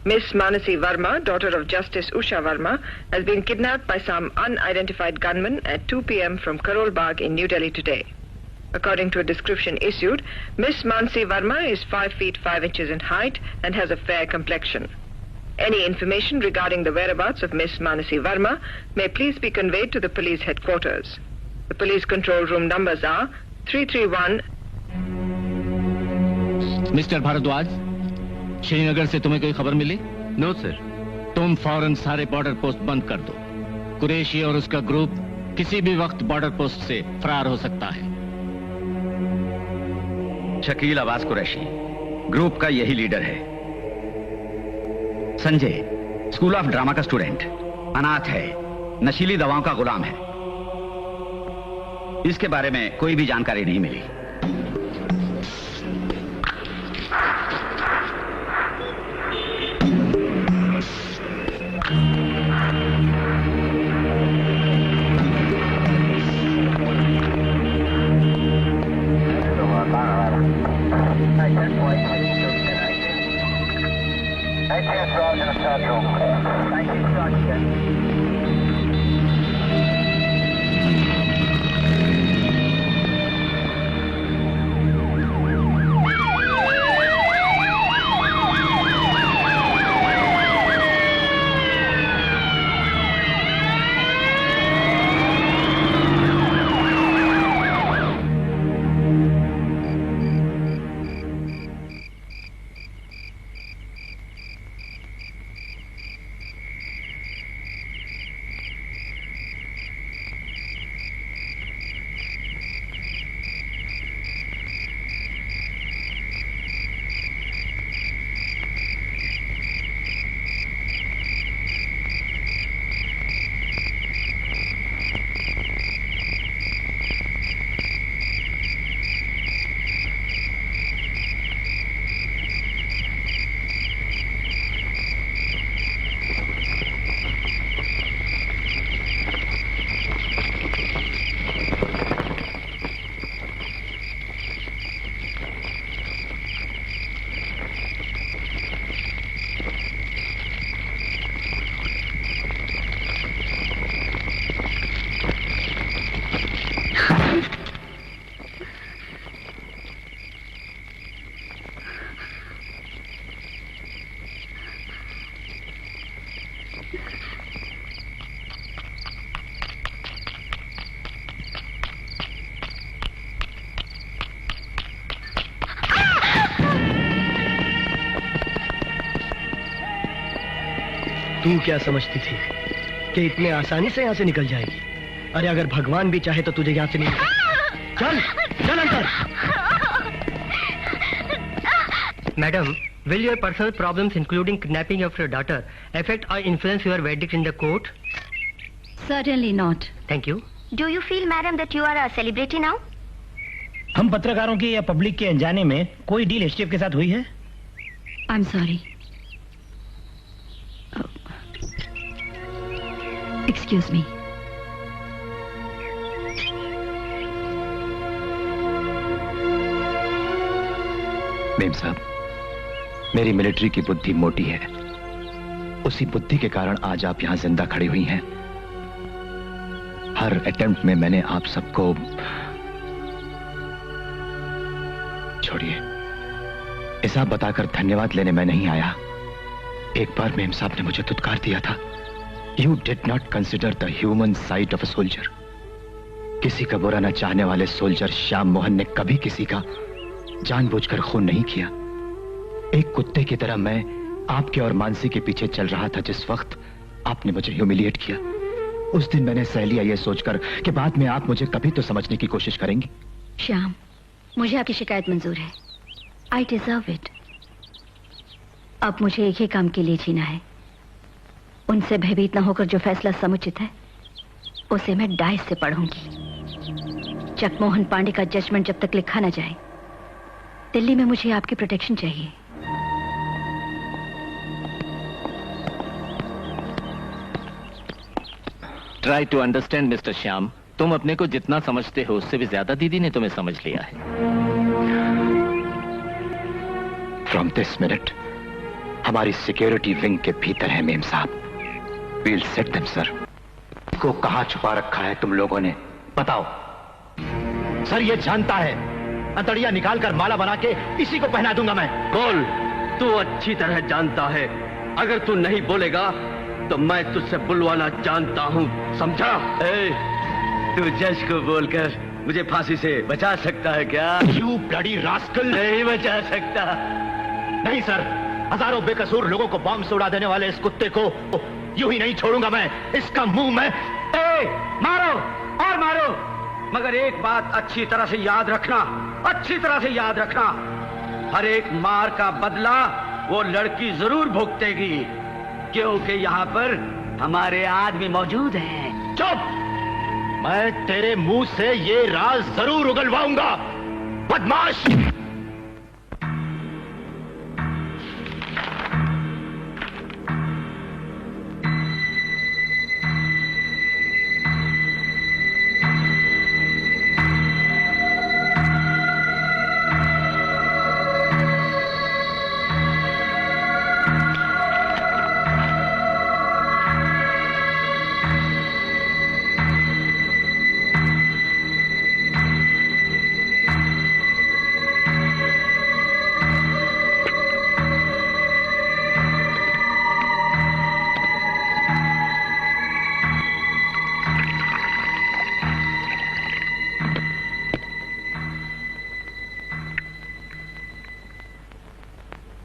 Miss Manasi Verma, daughter of Justice Usha Verma, has been kidnapped by some unidentified gunmen at 2 p.m. from Karol Bagh in New Delhi today. According to a description issued, Miss Manasi Verma is 5 feet 5 inches in height and has a fair complexion. Any information regarding the whereabouts of Miss Manasi Verma may please be conveyed to the police headquarters. The police control room numbers are 331. Mister Bhardwaj, Srinagar से तुम्हें कोई खबर मिली? No sir. तुम फौरन सारे बॉर्डर पोस्ट बंद कर दो। कुरैशी और उसका ग्रुप किसी भी वक्त बॉर्डर पोस्ट से फरार हो सकता है। शकील अब्बास कुरैशी ग्रुप का यही लीडर है। संजय स्कूल ऑफ ड्रामा का स्टूडेंट, अनाथ है, नशीली दवाओं का गुलाम है। इसके बारे में कोई भी जानकारी नहीं मिली। तू क्या समझती थी कि इतने आसानी से यहाँ से निकल जाएगी? अरे अगर भगवान भी चाहे तो तुझे यहाँ से नहीं चल चल अंदर। Madam, will your personal problems, including kidnapping of your daughter, affect or influence your verdict in the court? Certainly not. Thank you. Do you feel, madam, that you are a celebrity now? हम पत्रकारों की या पब्लिक के अनजाने में कोई डील एसटीएफ के साथ हुई है? I'm sorry. Excuse me. Ma'am साहब, मेरी मिलिट्री की बुद्धि मोटी है। उसी बुद्धि के कारण आज आप यहां जिंदा खड़ी हुई हैं। हर अटेम्प्ट में मैंने आप सबको छोड़िए, हिसाब बताकर धन्यवाद लेने मैं नहीं आया। एक बार मेम साहब ने मुझे धुतकार दिया था, you did not consider the human side of a soldier. किसी का बुरा न चाहने वाले सोल्जर श्याम मोहन ने कभी किसी का जानबूझकर खून नहीं किया। एक कुत्ते की तरह मैं आपके और मानसी के पीछे चल रहा था जिस वक्त आपने मुझे ह्यूमिलिएट किया। उस दिन मैंने सह लिया ये सोचकर कि बाद में आप मुझे कभी तो समझने की कोशिश करेंगी। श्याम, मुझे आपकी शिकायत मंजूर है। I deserve it. अब मुझे एक ही काम के लिए जीना है। उनसे भयभीत न होकर जो फैसला समुचित है उसे मैं डाइस से पढ़ूंगी। जगमोहन पांडे का जजमेंट जब तक लिखा न जाए, दिल्ली में मुझे आपकी प्रोटेक्शन चाहिए। Try to understand mister Shyam. तुम अपने को जितना समझते हो उससे भी ज्यादा दीदी ने तुम्हें समझ लिया है। फ्रॉम दिस मिनट हमारी सिक्योरिटी विंग के भीतर है मेम साहब। We'll set them sir. को कहां छुपा रखा है तुम लोगों ने, बताओ। सर ये जानता है, अंतड़िया निकाल कर माला बना के इसी को पहना दूंगा मैं। बोल, तू अच्छी तरह जानता है। अगर तू नहीं बोलेगा तो मैं तुझसे बुलवाना जानता हूँ, समझा? तू जज को बोलकर मुझे फांसी से बचा सकता है क्या? You bloody rascal. नहीं बचा सकता। नहीं सर, हजारों बेकसूर लोगों को बॉम्ब से उड़ा देने वाले इस कुत्ते को यूं ही नहीं छोड़ूंगा मैं। इसका मुंह मैं मारो और मारो, मगर एक बात अच्छी तरह से याद रखना, अच्छी तरह से याद रखना, हर एक मार का बदला वो लड़की जरूर भुगतेगी, क्योंकि यहाँ पर हमारे आदमी मौजूद हैं। चुप! मैं तेरे मुंह से ये राज जरूर उगलवाऊंगा, बदमाश!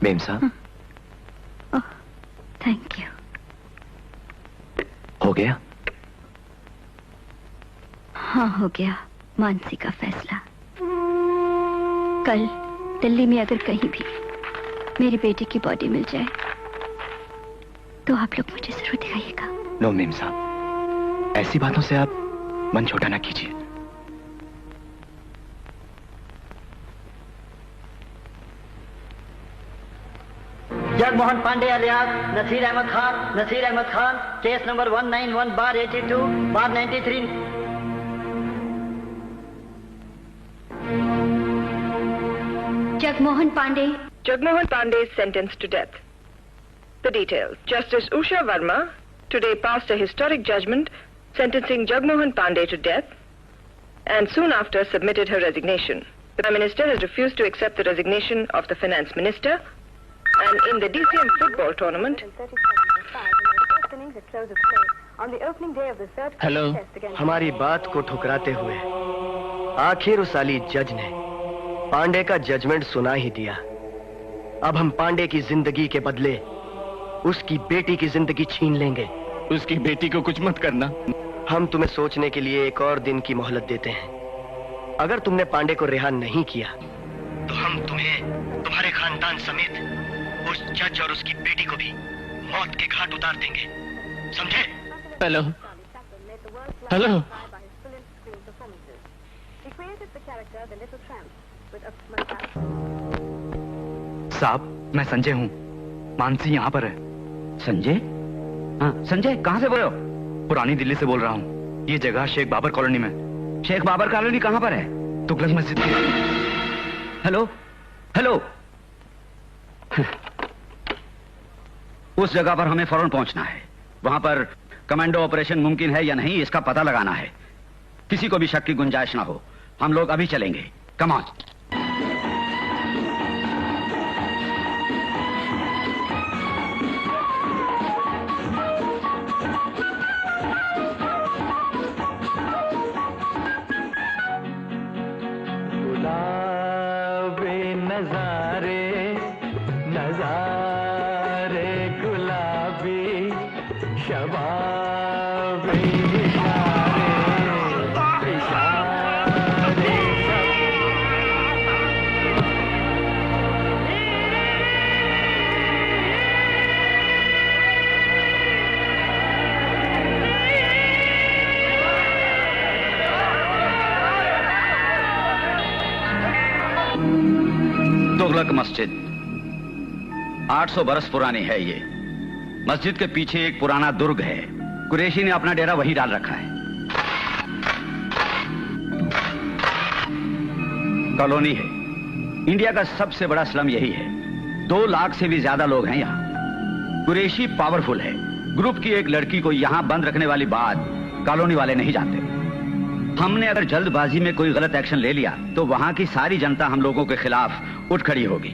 मेम साहब, थैंक यू। हो गया? हाँ, हो गया। मानसी का फैसला। कल दिल्ली में अगर कहीं भी मेरी बेटी की बॉडी मिल जाए तो आप लोग मुझे जरूर दिखाइएगा। नो मेम साहब, ऐसी बातों से आप मन छोटा ना कीजिए। Jagmohan Pandey alias Naseer Ahmed Khan, case number 191/82/93। Jagmohan Pandey. Jagmohan Pandey is sentenced to death. The details. Justice Usha Verma today passed a historic judgment sentencing Jagmohan Pandey to death and soon after submitted her resignation. The Prime Minister has refused to accept the resignation of the Finance Minister, and in the DCM football tournament, hello. हमारी बात को ठुकराते हुए आखिर उस अली जज ने पांडे का जजमेंट सुना ही दिया। अब हम पांडे की जिंदगी के बदले उसकी बेटी की जिंदगी छीन लेंगे। उसकी बेटी को कुछ मत करना। हम तुम्हें सोचने के लिए एक और दिन की मोहलत देते हैं। अगर तुमने पांडे को रिहा नहीं किया तो हम तुम्हें, तुम्हारे खानदान समेत उस जज और उसकी बेटी को भी मौत के घाट उतार देंगे, समझे? Hello hello. साहब, मैं संजय हूँ। मानसी यहाँ पर है। संजय? हाँ, संजय कहाँ से बोल रहे हो? पुरानी दिल्ली से बोल रहा हूँ। ये जगह शेख बाबर कॉलोनी में। शेख बाबर कॉलोनी कहाँ पर है? तुगलक मस्जिद की। Hello hello. उस जगह पर हमें फौरन पहुंचना है। वहां पर कमांडो ऑपरेशन मुमकिन है या नहीं, इसका पता लगाना है। किसी को भी शक की गुंजाइश ना हो। हम लोग अभी चलेंगे। Come on. तुगलक मस्जिद 800 बरस पुरानी है। ये मस्जिद के पीछे एक पुराना दुर्ग है। कुरैशी ने अपना डेरा वहीं डाल रखा है। कॉलोनी है। इंडिया का सबसे बड़ा स्लम यही है। 2 लाख से भी ज्यादा लोग हैं यहाँ। कुरैशी पावरफुल है। ग्रुप की एक लड़की को यहाँ बंद रखने वाली बात कॉलोनी वाले नहीं जानते। हमने अगर जल्दबाजी में कोई गलत एक्शन ले लिया तो वहां की सारी जनता हम लोगों के खिलाफ उठ खड़ी होगी।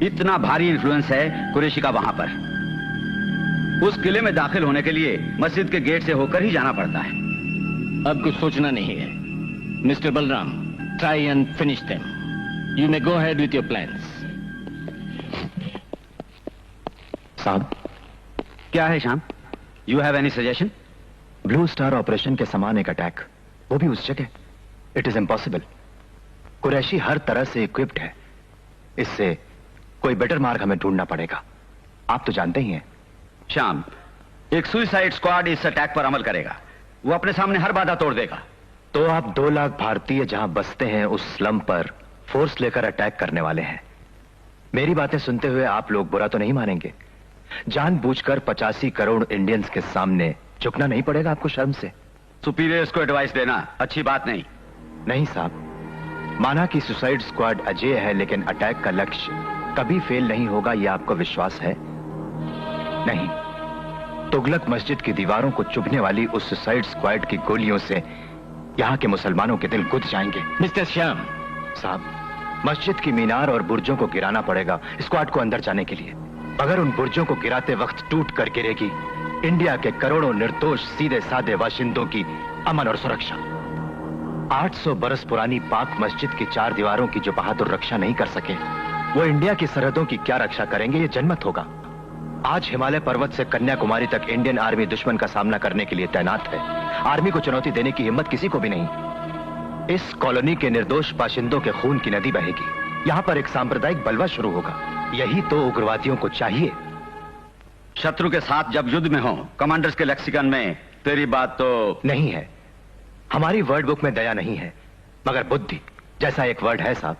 इतना भारी इन्फ्लुएंस है कुरैशी का वहां पर। उस किले में दाखिल होने के लिए मस्जिद के गेट से होकर ही जाना पड़ता है। अब कुछ सोचना नहीं है। Mister Balram, try and finish them. You may go ahead with your plans. साहब, क्या है Shyam? You have any suggestion? Blue star operation के समान एक अटैक, वो भी उस जगह। It is impossible. कुरैशी हर तरह से इक्विप्ड है। इससे कोई बेटर मार्ग हमें ढूंढना पड़ेगा। आप तो जानते ही हैं। श्याम, एक सुइसाइड स्क्वाड इस अटैक पर अमल करेगा। वो अपने सामने हर बाधा तोड़ देगा। तो आप 2 लाख भारतीय जहां बसते हैं उस स्लम पर फोर्स लेकर अटैक करने वाले हैं। मेरी बातें सुनते हुए आप लोग बुरा तो नहीं मानेंगे? जानबूझकर 85 करोड़ इंडियंस के सामने झुकना नहीं पड़ेगा आपको शर्म से? सुपीरियर्स को एडवाइस देना अच्छी बात नहीं। नहीं साहब, माना कि सुसाइड स्क्वाड अजय है, लेकिन अटैक का लक्ष्य कभी फेल नहीं होगा, यह आपको विश्वास है? नहीं। तुगलक मस्जिद की दीवारों को चुभने वाली उस सुसाइड स्क्वाड की गोलियों से यहां के मुसलमानों के दिल गुद जाएंगे। मिस्टर श्याम साहब, मस्जिद की मीनार और बुर्जों को गिराना पड़ेगा स्क्वाड को अंदर जाने के लिए। अगर उन बुर्जों को गिराते वक्त टूट कर गिरेगी इंडिया के करोड़ों निर्दोष सीधे साधे बाशिंदों की अमन और सुरक्षा। 800 बरस पुरानी पाक मस्जिद की 4 दीवारों की जो बहादुर रक्षा नहीं कर सके, वो इंडिया की सरहदों की क्या रक्षा करेंगे? ये जनमत होगा। आज हिमालय पर्वत से कन्याकुमारी तक इंडियन आर्मी दुश्मन का सामना करने के लिए तैनात है। आर्मी को चुनौती देने की हिम्मत किसी को भी नहीं। इस कॉलोनी के निर्दोष बाशिंदों के खून की नदी बहेगी। यहां पर एक सांप्रदायिक बलवा शुरू होगा। यही तो उग्रवादियों को चाहिए। शत्रु के साथ जब युद्ध में हो, कमांडर्स के लेक्सिकन में तेरी बात तो नहीं है। हमारी वर्ड बुक में दया नहीं है, मगर बुद्धि जैसा एक वर्ड है साहब।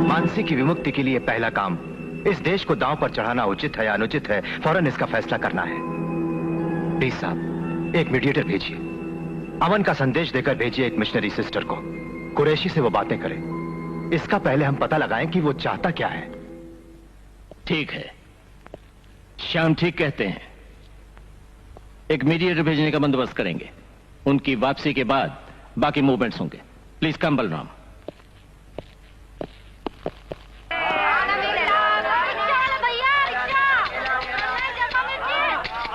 मानसी की विमुक्ति के लिए पहला काम इस देश को दांव पर चढ़ाना उचित है या अनुचित है, फौरन इसका फैसला करना है। प्लीज साहब, एक मीडिएटर भेजिए। अमन का संदेश देकर भेजिए एक मिशनरी सिस्टर को। कुरैशी से वो बातें करे। इसका पहले हम पता लगाएं कि वो चाहता क्या है। ठीक है, श्याम ठीक कहते हैं। एक मीडिएटर भेजने का बंदोबस्त करेंगे। उनकी वापसी के बाद बाकी मूवमेंट्स होंगे। Please come Balram.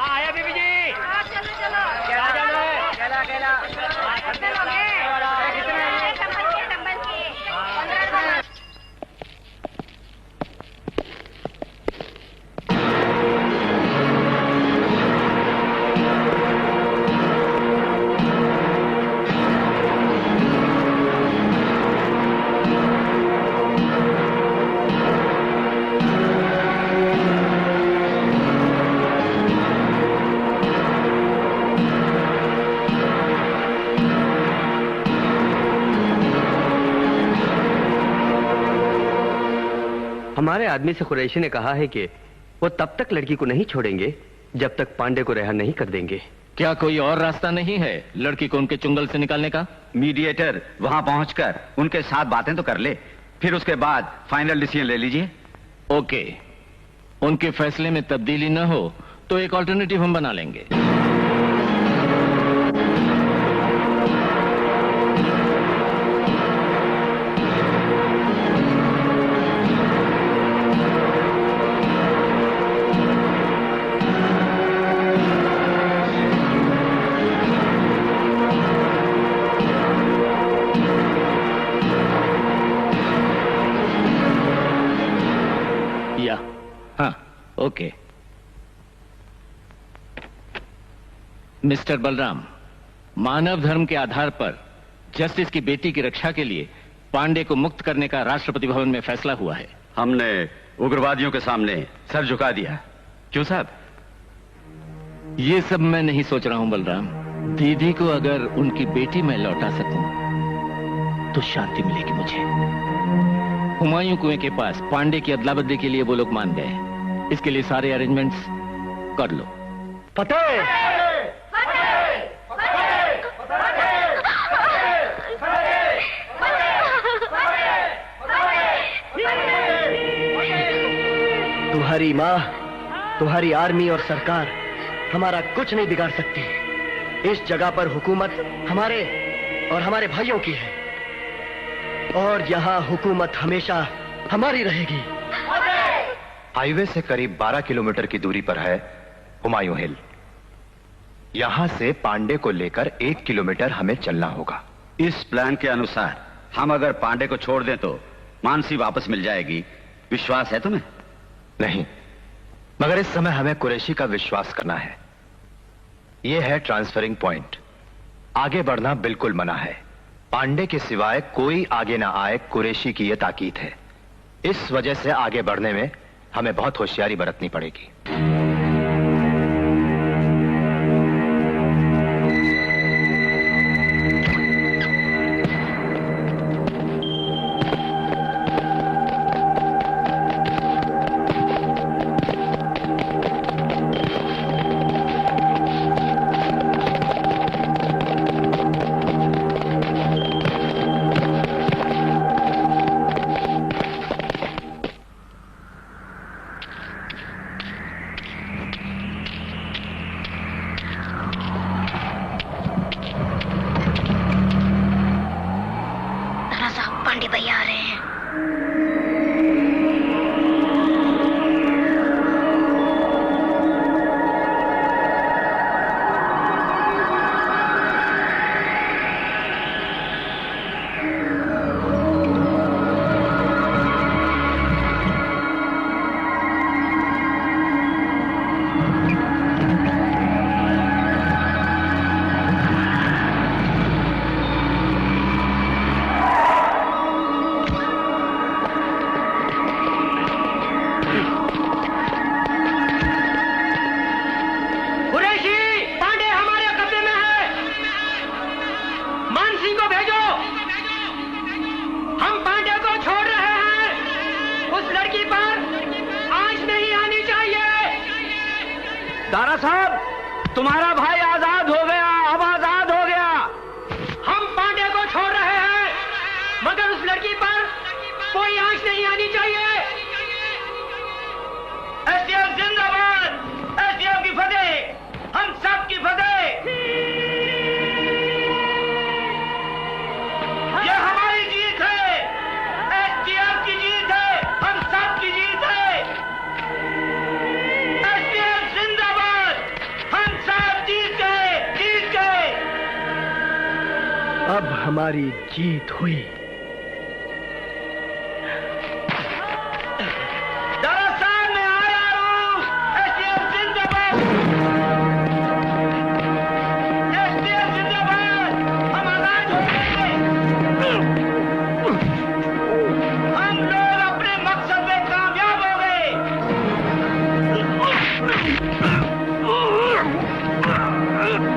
आया बीबी जी। हमारे आदमी से कुरैशी ने कहा है कि वो तब तक लड़की को नहीं छोड़ेंगे जब तक पांडे को रिहा नहीं कर देंगे। क्या कोई और रास्ता नहीं है लड़की को उनके चुंगल से निकालने का? मीडिएटर वहां पहुंचकर उनके साथ बातें तो कर ले, फिर उसके बाद फाइनल डिसीजन ले लीजिए। ओके, उनके फैसले में तब्दीली न हो तो एक ऑल्टरनेटिव हम बना लेंगे। ओके मिस्टर बलराम, मानव धर्म के आधार पर जस्टिस की बेटी की रक्षा के लिए पांडे को मुक्त करने का राष्ट्रपति भवन में फैसला हुआ है। हमने उग्रवादियों के सामने सर झुका दिया। क्यों साहब? ये सब मैं नहीं सोच रहा हूं बलराम। दीदी को अगर उनकी बेटी मैं लौटा सकूं तो शांति मिलेगी मुझे। हुमायूं कुएं के पास पांडे की अदला बदली के लिए वो लोग मान गए। इसके लिए सारे अरेंजमेंट्स कर लो। फतेह! तुम्हारी माँ, तुम्हारी आर्मी और सरकार हमारा कुछ नहीं बिगाड़ सकती। इस जगह पर हुकूमत हमारे और हमारे भाइयों की है और यहाँ हुकूमत हमेशा हमारी रहेगी। हाईवे से करीब 12 किलोमीटर की दूरी पर है हुमायूं हिल। यहां से पांडे को लेकर 1 किलोमीटर हमें चलना होगा। इस प्लान के अनुसार हम अगर पांडे को छोड़ दें तो मानसी वापस मिल जाएगी। विश्वास है तुम्हें? नहीं, मगर इस समय हमें कुरैशी का विश्वास करना है। यह है ट्रांसफरिंग पॉइंट। आगे बढ़ना बिल्कुल मना है। पांडे के सिवाय कोई आगे ना आए, कुरैशी की यह ताकीद है। इस वजह से आगे बढ़ने में हमें बहुत होशियारी बरतनी पड़ेगी। दारा साहब, तुम्हारा भाई आजाद हो गया, अब आजाद हो गया। हम पांडे को छोड़ रहे हैं, मगर उस लड़की पर कोई आंच नहीं आनी चाहिए। एसडीएफ जिंदाबाद, एसडीएफ की फतेह, हम सब की फतेह। ये हमारी जीत है, एसडीएफ की जीत है, हम सब की जीत है। एसडीएफ जिंदाबाद, हम सब जीत गए, जीत गए। अब हमारी जीत हुई।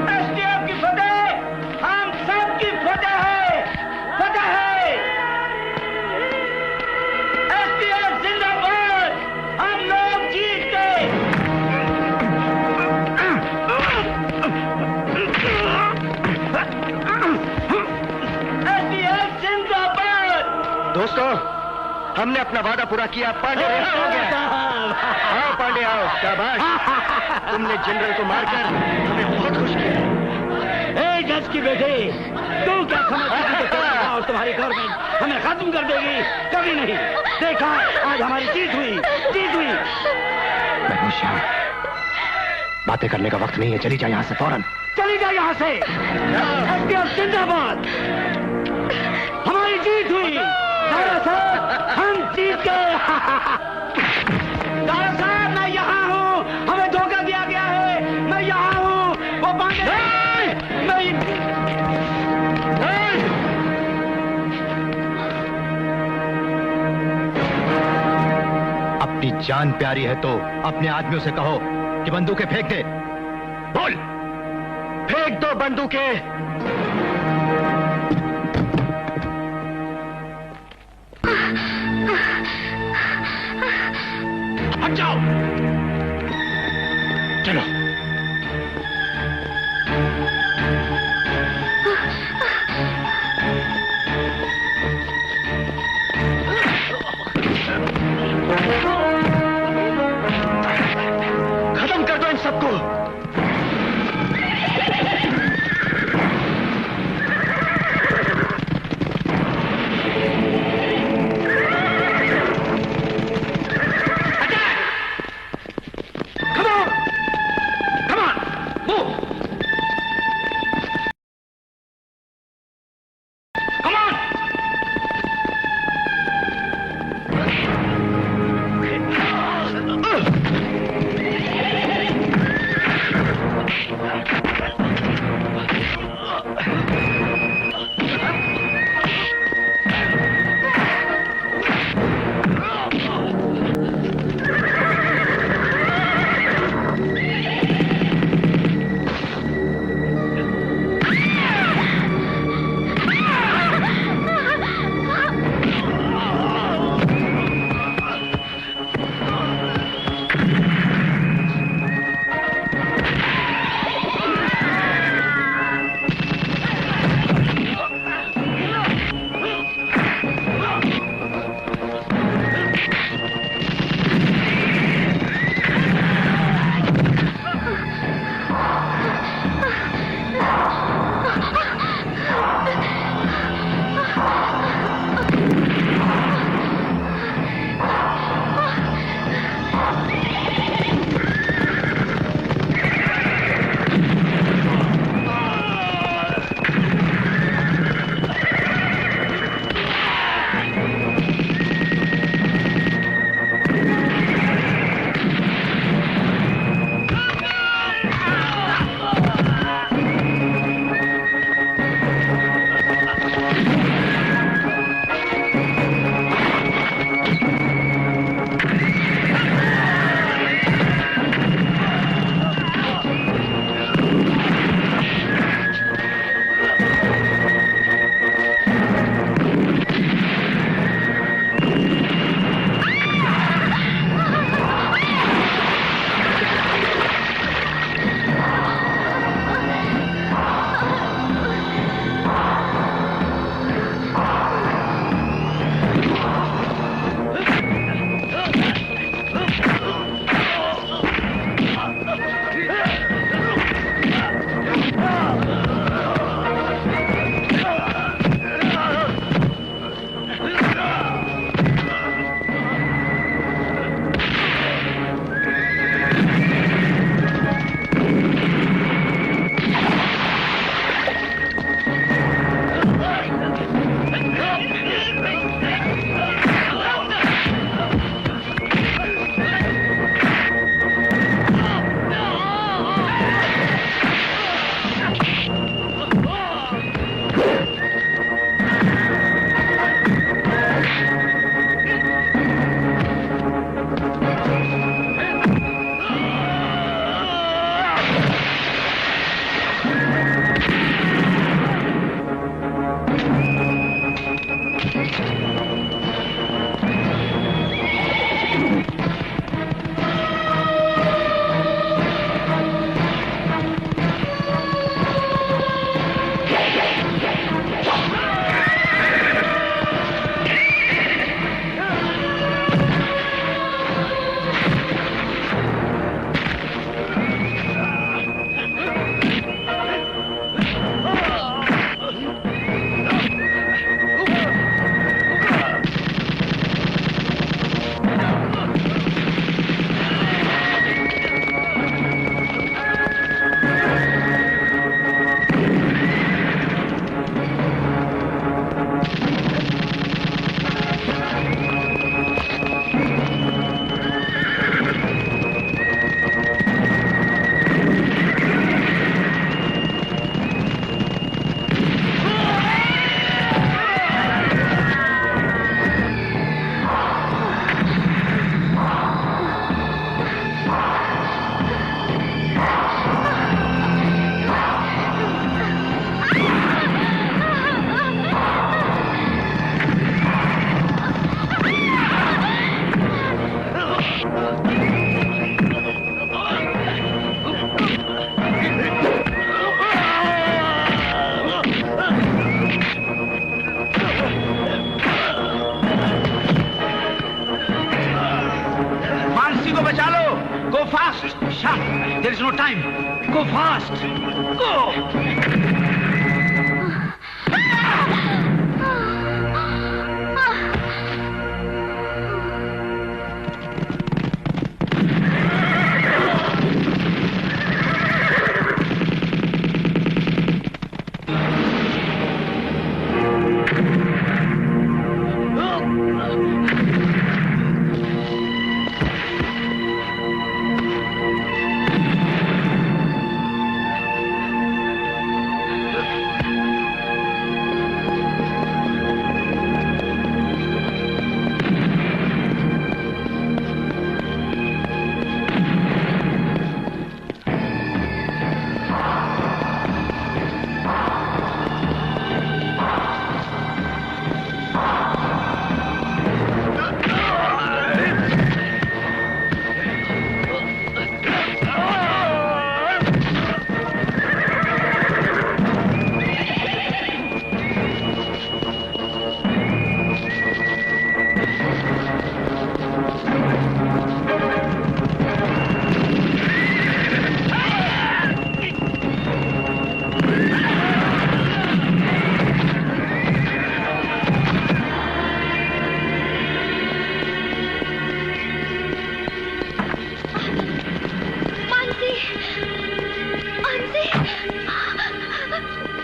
एसडीएफ की फतेह, हम सब की फतेह है, फतेह है। हमने अपना वादा पूरा किया। पांडे रिहा हो गया। आओ पांडे आओ। शाबाश, तुमने जनरल को मारकर हमें बहुत खुश किया। जज की बेटे, तू क्या समझती थी कि तेरा और तुम्हारी गवर्नमेंट हमें खत्म कर देगी? कभी नहीं। देखा, आज हमारी जीत हुई, जीत हुई। श्याम, बातें करने का वक्त नहीं है, चली जा यहाँ से फौरन। चली जा यहाँ से। एसटीएफ जिंदाबाद। हमारी जीत हुई। दारा साहब, हम जीत गए। दारा साहब, मैं यहाँ हूँ। हमें धोखा दिया गया है। मैं यहाँ हूँ। वो पांडे अपनी जान प्यारी है तो अपने आदमियों से कहो कि बंदूकें फेंक दे। बोल। फेंक दो बंदूकें। हट जाओ। चलो। खत्म कर दो इन सबको। Fast go.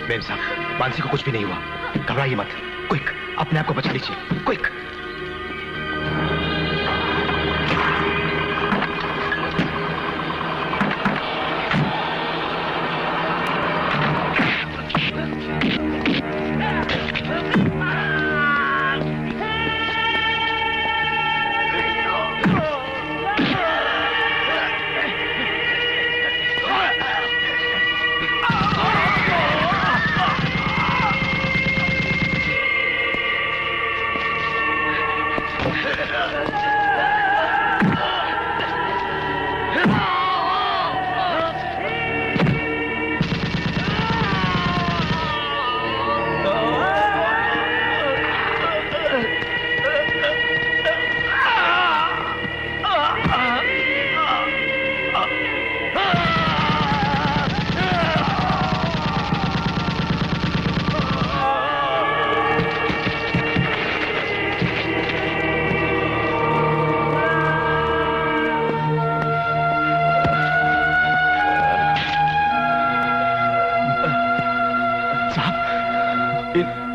मेम साहब, मानसी को कुछ भी नहीं हुआ, घबराइए मत। क्विक, अपने आप को बचा लीजिए, क्विक।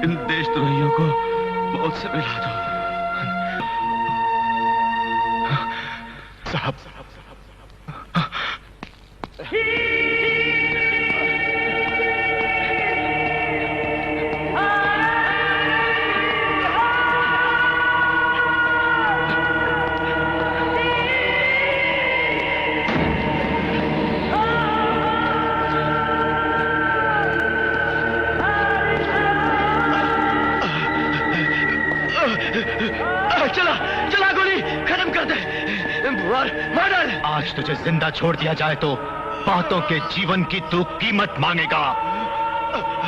इन देशद्रोहियों को मौत से मिला दो साहब। चला गोली खत्म कर दे, मार डाल। आज तुझे जिंदा छोड़ दिया जाए तो बहुतों के जीवन की तू कीमत मांगेगा।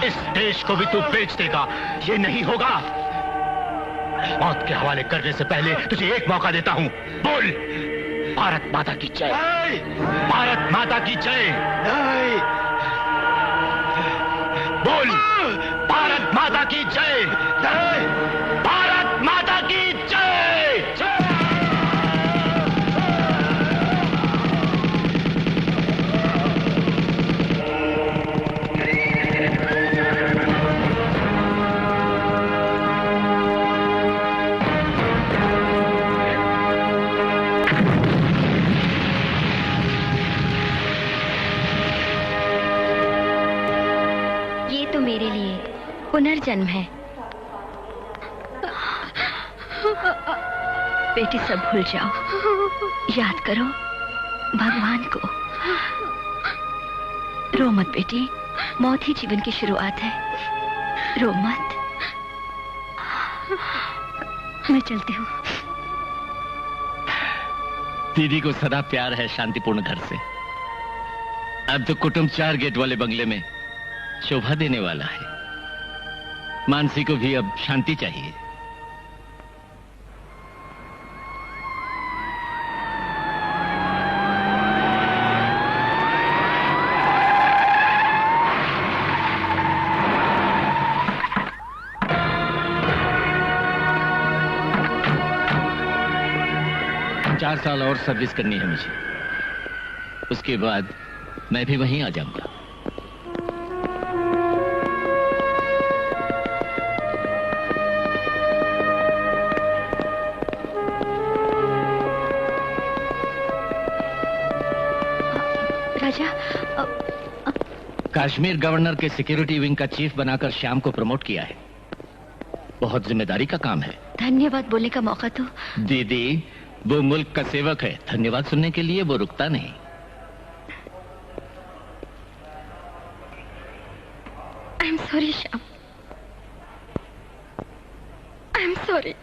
इस देश को भी तू बेच देगा, ये नहीं होगा। मौत के हवाले करने से पहले तुझे एक मौका देता हूं, बोल भारत माता की जय। भारत माता की जय। बोल भारत माता की जय। भारत माता की जय। ये तो मेरे लिए पुनर्जन्म है। बेटी, सब भूल जाओ, याद करो भगवान को। रो मत बेटी, मौत ही जीवन की शुरुआत है, रो मत। मैं चलती हूँ। दीदी को सदा प्यार है शांतिपूर्ण घर से। अब तो कुटुंब 4 गेट वाले बंगले में शोभा देने वाला है। मानसी को भी अब शांति चाहिए। साल और सर्विस करनी है मुझे। उसके बाद मैं भी वहीं आ जाऊंगा। राजा, कश्मीर गवर्नर के सिक्योरिटी विंग का चीफ बनाकर श्याम को प्रमोट किया है। बहुत जिम्मेदारी का काम है। धन्यवाद बोलने का मौका तो। दीदी, वो मुल्क का सेवक है, धन्यवाद सुनने के लिए वो रुकता नहीं। आई am sorry Shyam, I am sorry.